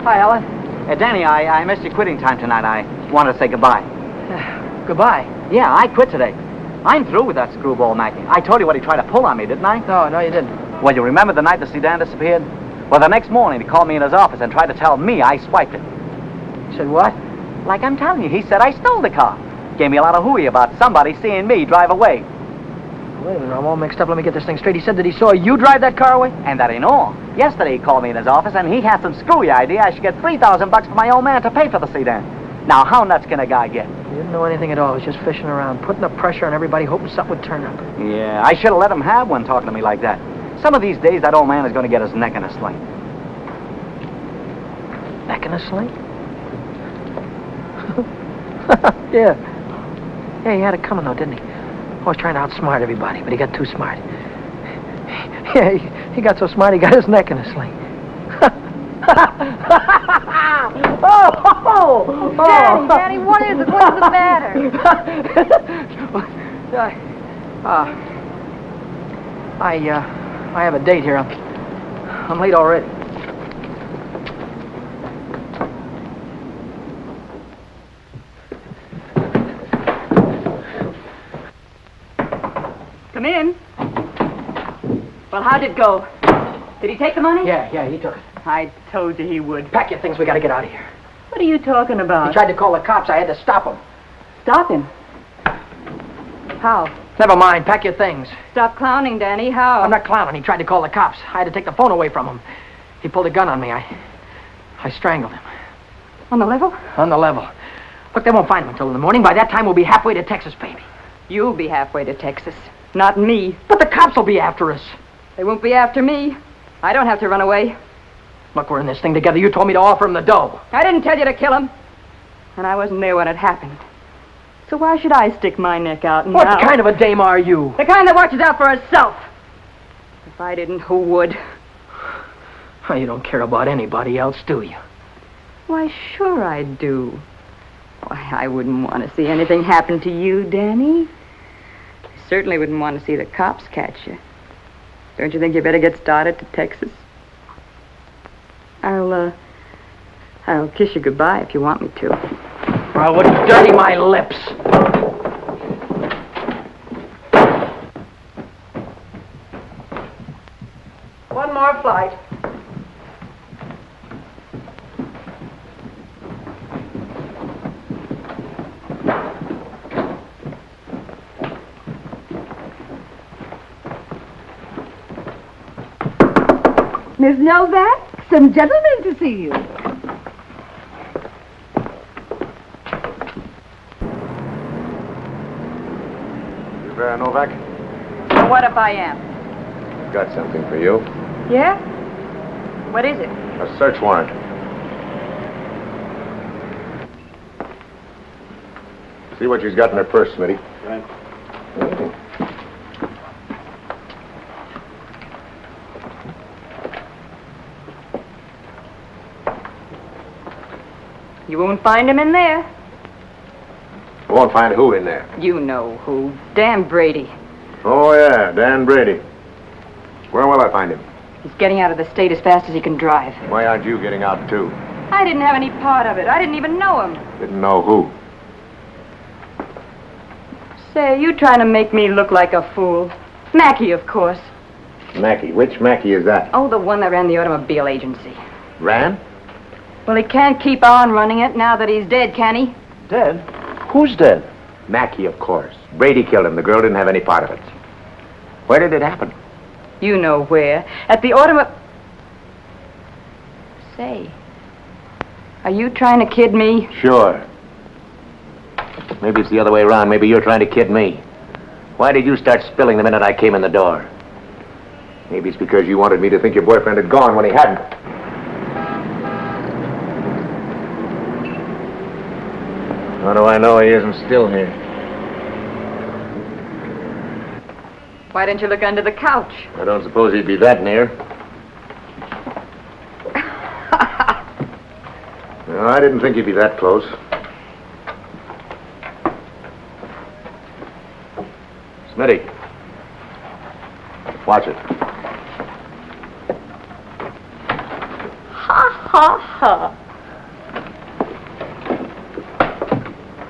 Hi, Ellen. Danny, I missed your quitting time tonight. I wanted to say goodbye. Goodbye? Yeah, I quit today. I'm through with that screwball Mackie. I told you what he tried to pull on me, didn't I? No, you didn't. Well, you remember the night the sedan disappeared? Well, the next morning he called me in his office and tried to tell me I swiped it. He said what? Like I'm telling you, he said I stole the car. Gave me a lot of hooey about somebody seeing me drive away. Wait a minute, I'm all mixed up. Let me get this thing straight. He said that he saw you drive that car away? And that ain't all. Yesterday he called me in his office and he had some screwy idea I should get $3,000 for my old man to pay for the sedan. Now, how nuts can a guy get? He didn't know anything at all. He was just fishing around, putting the pressure on everybody, hoping something would turn up. Yeah, I should have let him have one talking to me like that. Some of these days, that old man is going to get his neck in a sling. Neck in a sling? Yeah. Yeah, he had it coming, though, didn't he? Always trying to outsmart everybody, but he got too smart. Yeah, he got so smart he got his neck in a sling. Daddy, what is it? What's the matter? I have a date here. I'm late already. Come in. Well, how'd it go? Did he take the money? Yeah, he took it. I told you he would. Pack your things, we gotta get out of here. What are you talking about? He tried to call the cops. I had to stop him. Stop him? How? Never mind, pack your things. Stop clowning, Danny. How? I'm not clowning. He tried to call the cops. I had to take the phone away from him. He pulled a gun on me. I strangled him. On the level? On the level. Look, they won't find him until in the morning. By that time, we'll be halfway to Texas, baby. You'll be halfway to Texas. Not me. But the cops will be after us. They won't be after me. I don't have to run away. Look, we're in this thing together. You told me to offer him the dough. I didn't tell you to kill him. And I wasn't there when it happened. So why should I stick my neck out now? What kind of a dame are you? The kind that watches out for herself. If I didn't, who would? Oh, you don't care about anybody else, do you? Why, sure I do. Why, I wouldn't want to see anything happen to you, Danny. I certainly wouldn't want to see the cops catch you. Don't you think you better get started to Texas? I'll kiss you goodbye if you want me to. I wouldn't dirty my lips. One more flight. Miss Novak, some gentlemen to see you. Vera Novak? So what if I am? Got something for you. Yeah? What is it? A search warrant. See what she's got in her purse, Smitty. Right. You won't find him in there. Won't find who in there? You know who. Dan Brady. Oh, yeah, Dan Brady. Where will I find him? He's getting out of the state as fast as he can drive. Why aren't you getting out, too? I didn't have any part of it. I didn't even know him. Didn't know who. Say, you trying to make me look like a fool. Mackey, of course. Mackey. Which Mackey is that? Oh, the one that ran the automobile agency. Ran? Well, he can't keep on running it now that he's dead, can he? Dead? Who's dead? Mackey, of course. Brady killed him. The girl didn't have any part of it. Where did it happen? You know where. At the automobile... Say, are you trying to kid me? Sure. Maybe it's the other way around. Maybe you're trying to kid me. Why did you start spilling the minute I came in the door? Maybe it's because you wanted me to think your boyfriend had gone when he hadn't. How do I know he isn't still here? Why didn't you look under the couch? I don't suppose he'd be that near. No, I didn't think he'd be that close. Smitty. Watch it. Ha, ha, ha.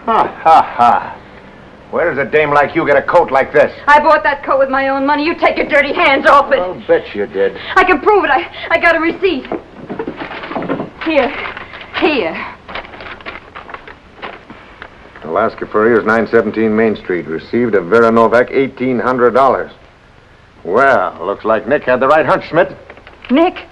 Ha, ha, ha. Where does a dame like you get a coat like this? I bought that coat with my own money. You take your dirty hands off it. I'll bet you did. I can prove it. I got a receipt. Here. Alaska Furrier's 917 Main Street. Received of Vera Novak $1,800. Well, looks like Nick had the right hunch, Schmidt. Nick?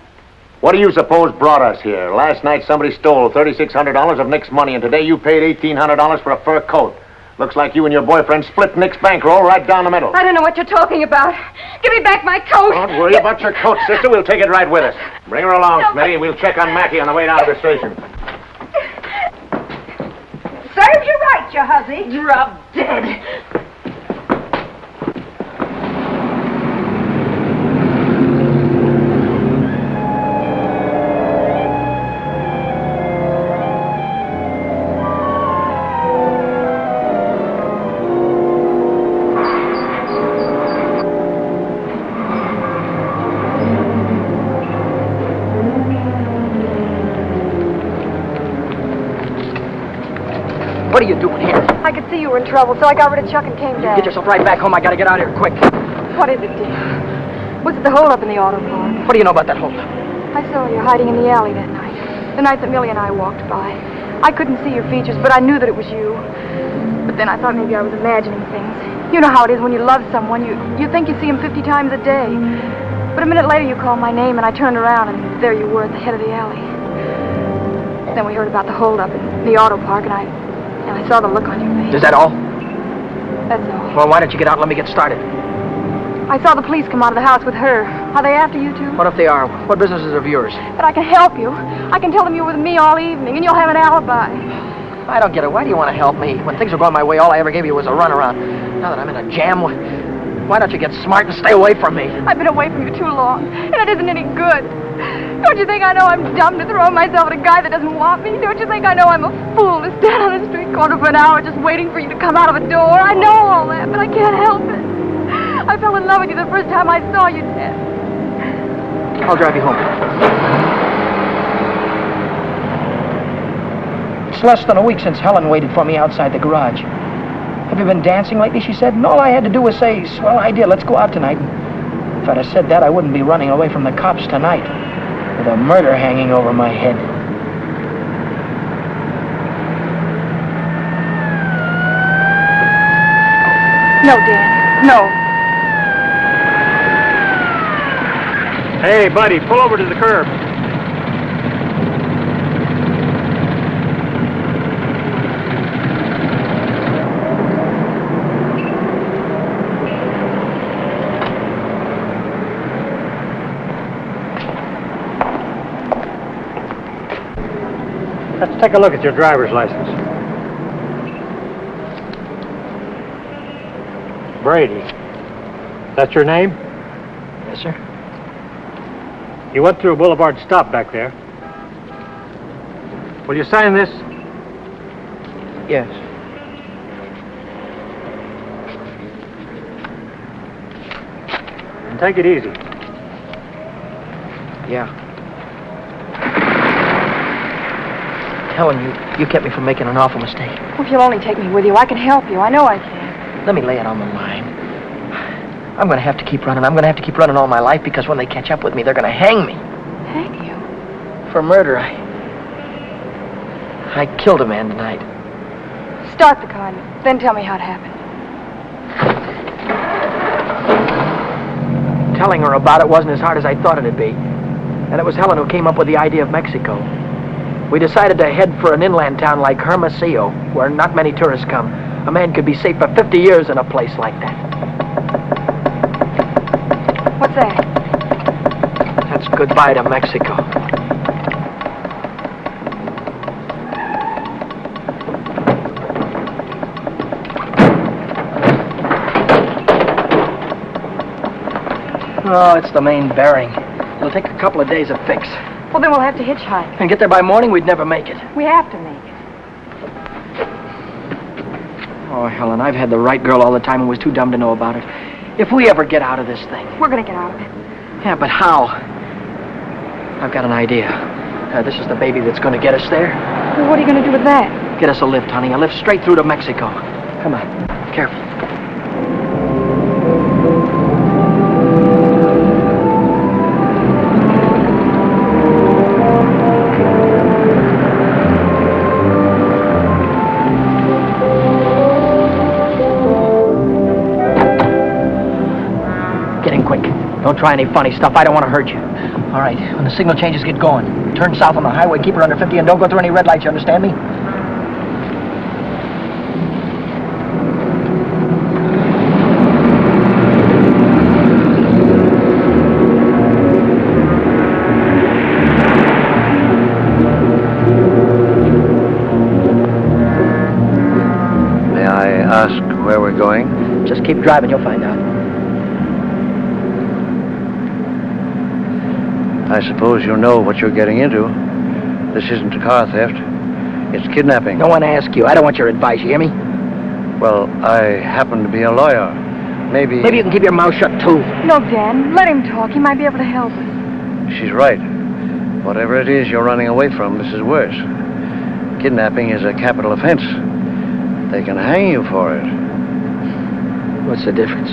What do you suppose brought us here? Last night somebody stole $3,600 of Nick's money, and today you paid $1,800 for a fur coat. Looks like you and your boyfriend split Nick's bankroll right down the middle. I don't know what you're talking about. Give me back my coat. Don't worry about your coat, sister. We'll take it right with us. Bring her along, Smitty, and we'll check on Mackey on the way down to the station. Serves you right, you hussy. Drop dead. What are you doing here? I could see you were in trouble, so I got rid of Chuck and came down. Get yourself right back home. I gotta get out of here quick. What is it, dear? Was it the holdup in the auto park? What do you know about that holdup? I saw you hiding in the alley that night. The night that Millie and I walked by. I couldn't see your features, but I knew that it was you. But then I thought maybe I was imagining things. You know how it is when you love someone. You think you see him 50 times a day. But a minute later you called my name, and I turned around, and there you were at the head of the alley. Then we heard about the holdup in the auto park, and I saw the look on your face. Is that all? That's all. Well, why don't you get out and let me get started? I saw the police come out of the house with her. Are they after you, too? What if they are? What business is of yours? But I can help you. I can tell them you were with me all evening, and you'll have an alibi. I don't get it. Why do you want to help me? When things were going my way, all I ever gave you was a runaround. Now that I'm in a jam, why don't you get smart and stay away from me? I've been away from you too long, and it isn't any good. Don't you think I know I'm dumb to throw myself at a guy that doesn't want me? Don't you think I know I'm a fool to stand on a street corner for an hour just waiting for you to come out of a door? I know all that, but I can't help it. I fell in love with you the first time I saw you, Ted. I'll drive you home. It's less than a week since Helen waited for me outside the garage. Have you been dancing lately, she said, and all I had to do was say, swell idea, let's go out tonight. And if I'd have said that, I wouldn't be running away from the cops tonight, with a murder hanging over my head. No, Dan, no. Hey, buddy, pull over to the curb. Let's take a look at your driver's license. Brady. That's your name? Yes, sir. You went through Boulevard Stop back there. Will you sign this? Yes. And take it easy. Yeah. Helen, you kept me from making an awful mistake. Well, if you'll only take me with you, I can help you. I know I can. Let me lay it on the line. I'm going to have to keep running. I'm going to have to keep running all my life because when they catch up with me, they're going to hang me. Hang you? For murder. I killed a man tonight. Start the car, and then tell me how it happened. Telling her about it wasn't as hard as I thought it'd be. And it was Helen who came up with the idea of Mexico. We decided to head for an inland town like Hermosillo, where not many tourists come. A man could be safe for 50 years in a place like that. What's that? That's goodbye to Mexico. Oh, it's the main bearing. It'll take a couple of days to fix. Well, then we'll have to hitchhike. And get there by morning, we'd never make it. We have to make it. Oh, Helen, I've had the right girl all the time and was too dumb to know about it. If we ever get out of this thing... We're going to get out of it. Yeah, but how? I've got an idea. This is the baby that's going to get us there. Well, what are you going to do with that? Get us a lift, honey. A lift straight through to Mexico. Come on. Careful. Don't try any funny stuff. I don't want to hurt you. All right, when the signal changes, get going. Turn south on the highway, keep her under 50, and don't go through any red lights, you understand me? May I ask where we're going? Just keep driving, you'll find out. I suppose you know what you're getting into. This isn't a car theft. It's kidnapping. No one asked you. I don't want your advice, you hear me? Well, I happen to be a lawyer. Maybe you can keep your mouth shut, too. No, Dan. Let him talk. He might be able to help us. She's right. Whatever it is you're running away from, this is worse. Kidnapping is a capital offense. They can hang you for it. What's the difference?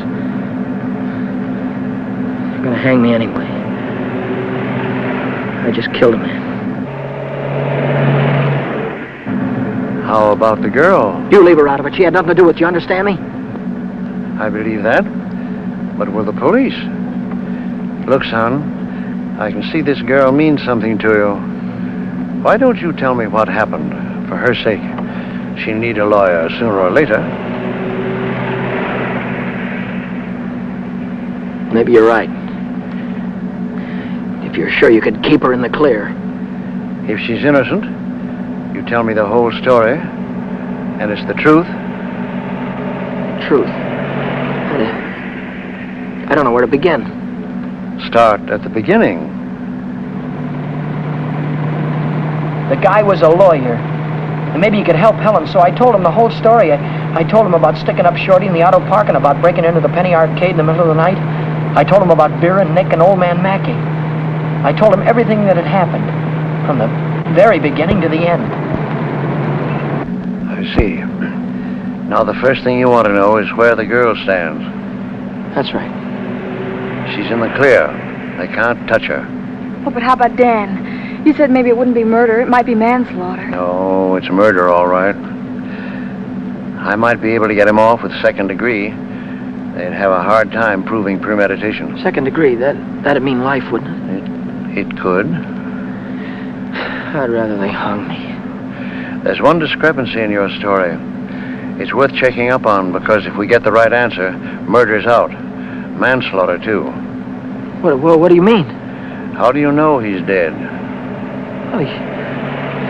They're gonna hang me anyway. I just killed a man. How about the girl? You leave her out of it. She had nothing to do with it. You understand me? I believe that. But we're the police. Look, son, I can see this girl means something to you. Why don't you tell me what happened? For her sake. She'll need a lawyer sooner or later. Maybe you're right. If you're sure you could keep her in the clear. If she's innocent, you tell me the whole story, and it's the truth. Truth. I don't know where to begin. Start at the beginning. The guy was a lawyer, and maybe he could help Helen, so I told him the whole story. I told him about sticking up Shorty in the auto park and about breaking into the penny arcade in the middle of the night. I told him about Vera, Nick, and old man Mackey. I told him everything that had happened, from the very beginning to the end. I see. Now the first thing you want to know is where the girl stands. That's right. She's in the clear. They can't touch her. Oh, but how about Dan? You said maybe it wouldn't be murder. It might be manslaughter. No, it's murder, all right. I might be able to get him off with second degree. They'd have a hard time proving premeditation. Second degree, that'd mean life, wouldn't it? It could. I'd rather they hung me. There's one discrepancy in your story. It's worth checking up on, because if we get the right answer, murder's out. Manslaughter, too. What do you mean? How do you know he's dead? Well,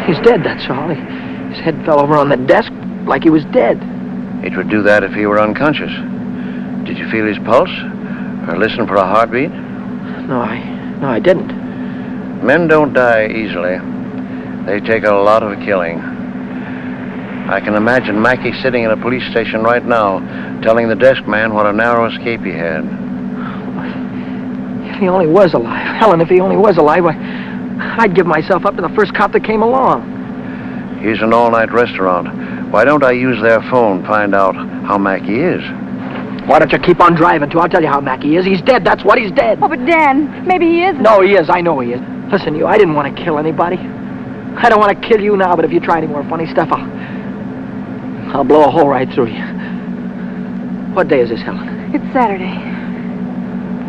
he's dead, that's all. His head fell over on the desk like he was dead. It would do that if he were unconscious. Did you feel his pulse? Or listen for a heartbeat? No, I didn't. Men don't die easily. They take a lot of killing. I can imagine Mackey sitting in a police station right now, telling the desk man what a narrow escape he had. If he only was alive. Helen, if he only was alive, I'd give myself up to the first cop that came along. Here's an all-night restaurant. Why don't I use their phone, find out how Mackey is? Why don't you keep on driving, too? I'll tell you how Mackey is. He's dead, that's what, he's dead. Oh, but Dan, maybe he isn't. No, he is. I know he is. Listen, I didn't want to kill anybody. I don't want to kill you now, but if you try any more funny stuff, I'll blow a hole right through you. What day is this, Helen? It's Saturday.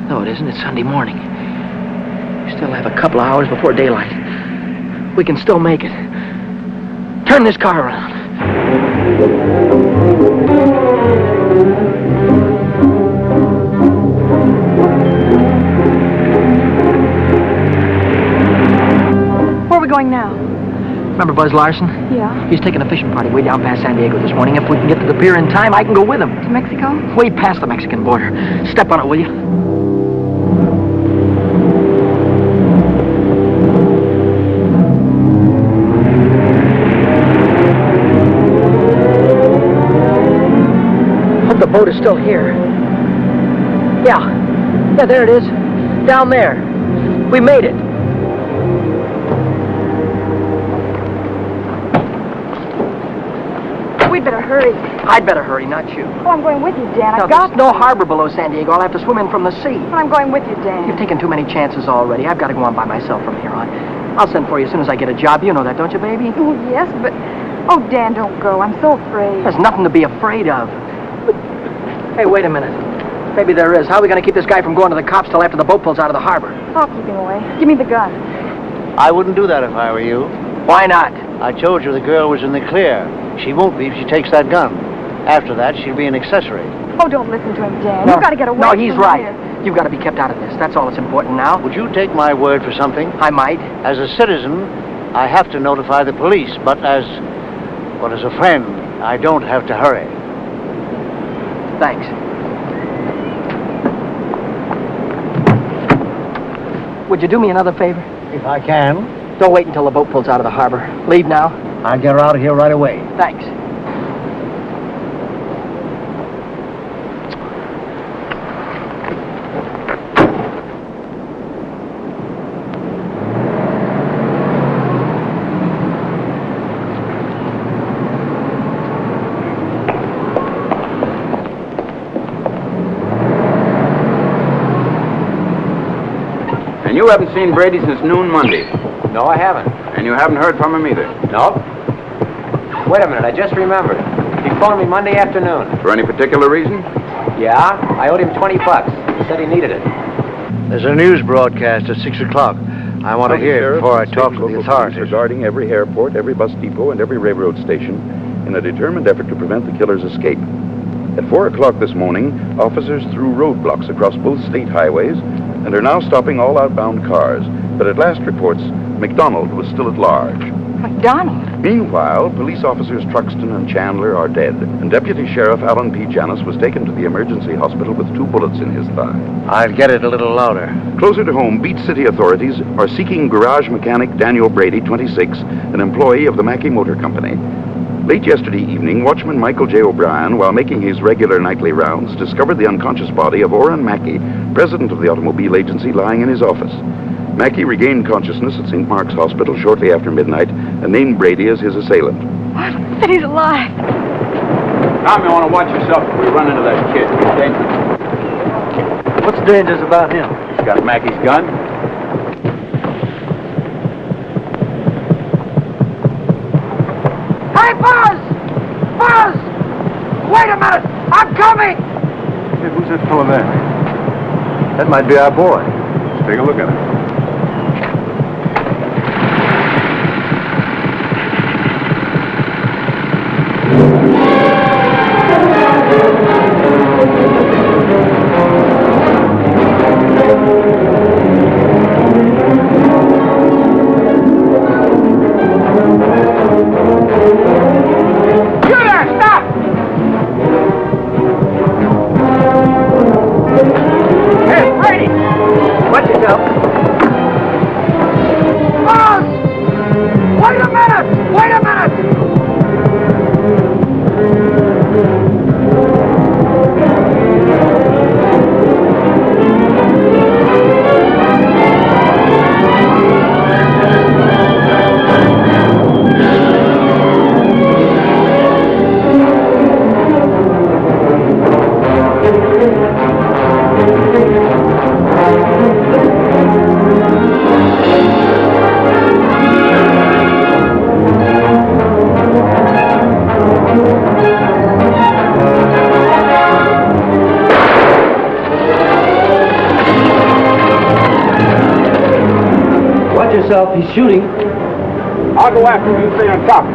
No, it isn't. It's Sunday morning. We still have a couple of hours before daylight. We can still make it. Turn this car around. Where are we going now? Remember Buzz Larson? Yeah. He's taking a fishing party way down past San Diego this morning. If we can get to the pier in time, I can go with him. To Mexico? Way past the Mexican border. Step on it, will you? Hope the boat is still here. Yeah, there it is. Down there. We made it. We'd better hurry. I'd better hurry, not you. Oh, I'm going with you, Dan. No, I've got there's no harbor below San Diego. I'll have to swim in from the sea. But I'm going with you, Dan. You've taken too many chances already. I've got to go on by myself from here on. I'll send for you as soon as I get a job. You know that, don't you, baby? Oh, yes, but... Oh, Dan, don't go. I'm so afraid. There's nothing to be afraid of. Hey, wait a minute. Maybe there is. How are we going to keep this guy from going to the cops till after the boat pulls out of the harbor? I'll keep him away. Give me the gun. I wouldn't do that if I were you. Why not? I told you the girl was in the clear. She won't be if she takes that gun. After that, she'll be an accessory. Oh, don't listen to him, Dan. No. You've got to get away No, from he's here. right. You've got to be kept out of this. That's all that's important now. Would you take my word for something? I might. As a citizen, I have to notify the police, but as a friend, I don't have to hurry. Thanks. Would you do me another favor? If I can. Don't wait until the boat pulls out of the harbor. Leave now. I'll get her out of here right away. Thanks. And you haven't seen Brady since noon Monday. No, I haven't. And you haven't heard from him either. Nope. Wait a minute, I just remembered. He phoned me Monday afternoon. For any particular reason? Yeah, I owed him $20. He said he needed it. There's a news broadcast at 6 o'clock. I want to hear it before I talk to the authorities. Regarding every airport, every bus depot, and every railroad station in a determined effort to prevent the killer's escape. At 4 o'clock this morning, officers threw roadblocks across both state highways and are now stopping all outbound cars. But at last reports, McDonald was still at large. McDonald? Meanwhile, police officers Truxton and Chandler are dead, and Deputy Sheriff Alan P. Janis was taken to the emergency hospital with 2 bullets in his thigh. I'll get it a little louder. Closer to home, Beach City authorities are seeking garage mechanic Daniel Brady, 26, an employee of the Mackey Motor Company. Late yesterday evening, watchman Michael J. O'Brien, while making his regular nightly rounds, discovered the unconscious body of Orrin Mackey, president of the automobile agency, lying in his office. Mackey regained consciousness at St. Mark's Hospital shortly after midnight and named Brady as his assailant. What? But he's alive. Tom, you want to watch yourself if we run into that kid. He's dangerous. What's dangerous about him? He's got Mackey's gun. Hey, Buzz! Buzz! Wait a minute! I'm coming! Hey, who's that fellow there? That might be our boy. Let's take a look at him. He's shooting. I'll go after him. You stay on top.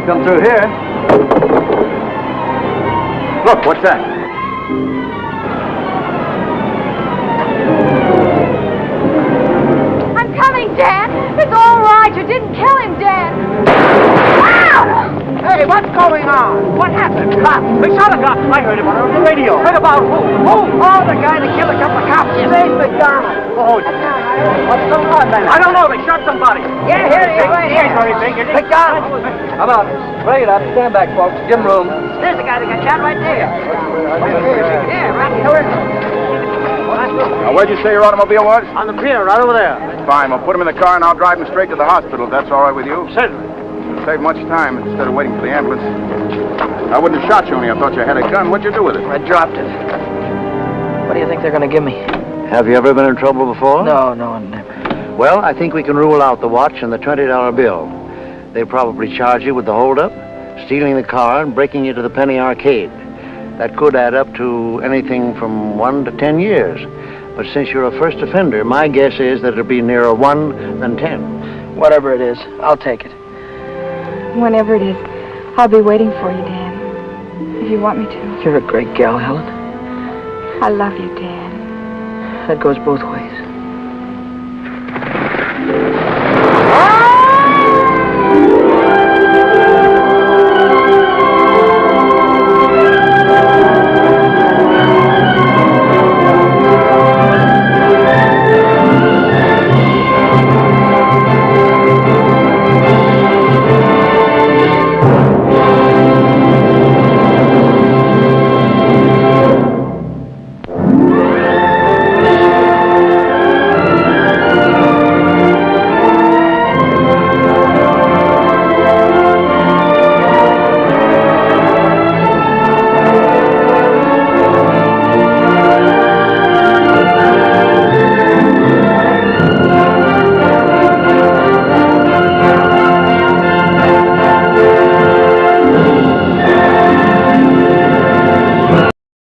Come through here. Look, what's that? I'm coming, Dan. It's all right. You didn't kill him, Dan. Hey, what's going on? What happened? Cops. They shot a cop. I heard about it on the radio. Heard about who? Who? Oh, the guy that killed a couple of cops. His name's McDonald. Oh, what's going on, then? I don't know. They shot somebody. Yeah, here he is. Right here. Very big, is he? McDonald. How about straight up? Stand back, folks. Give him room. There's the guy that got shot right there. Yeah, right here. Now, where'd you say your automobile was? On the pier, right over there. Fine, we'll put him in the car and I'll drive him straight to the hospital, if that's all right with you. Certainly. It'll save much time instead of waiting for the ambulance. I wouldn't have shot you only I thought you had a gun. What'd you do with it? I dropped it. What do you think they're going to give me? Have you ever been in trouble before? No, never. Well, I think we can rule out the watch and the $20 bill. They probably charge you with the holdup, stealing the car, and breaking you to the penny arcade. That could add up to anything from 1 to 10 years. But since you're a first offender, my guess is that it'll be nearer 1 than 10. Whatever it is, I'll take it. Whenever it is, I'll be waiting for you, Dan. If you want me to. You're a great gal, Helen. I love you, Dan. That goes both ways.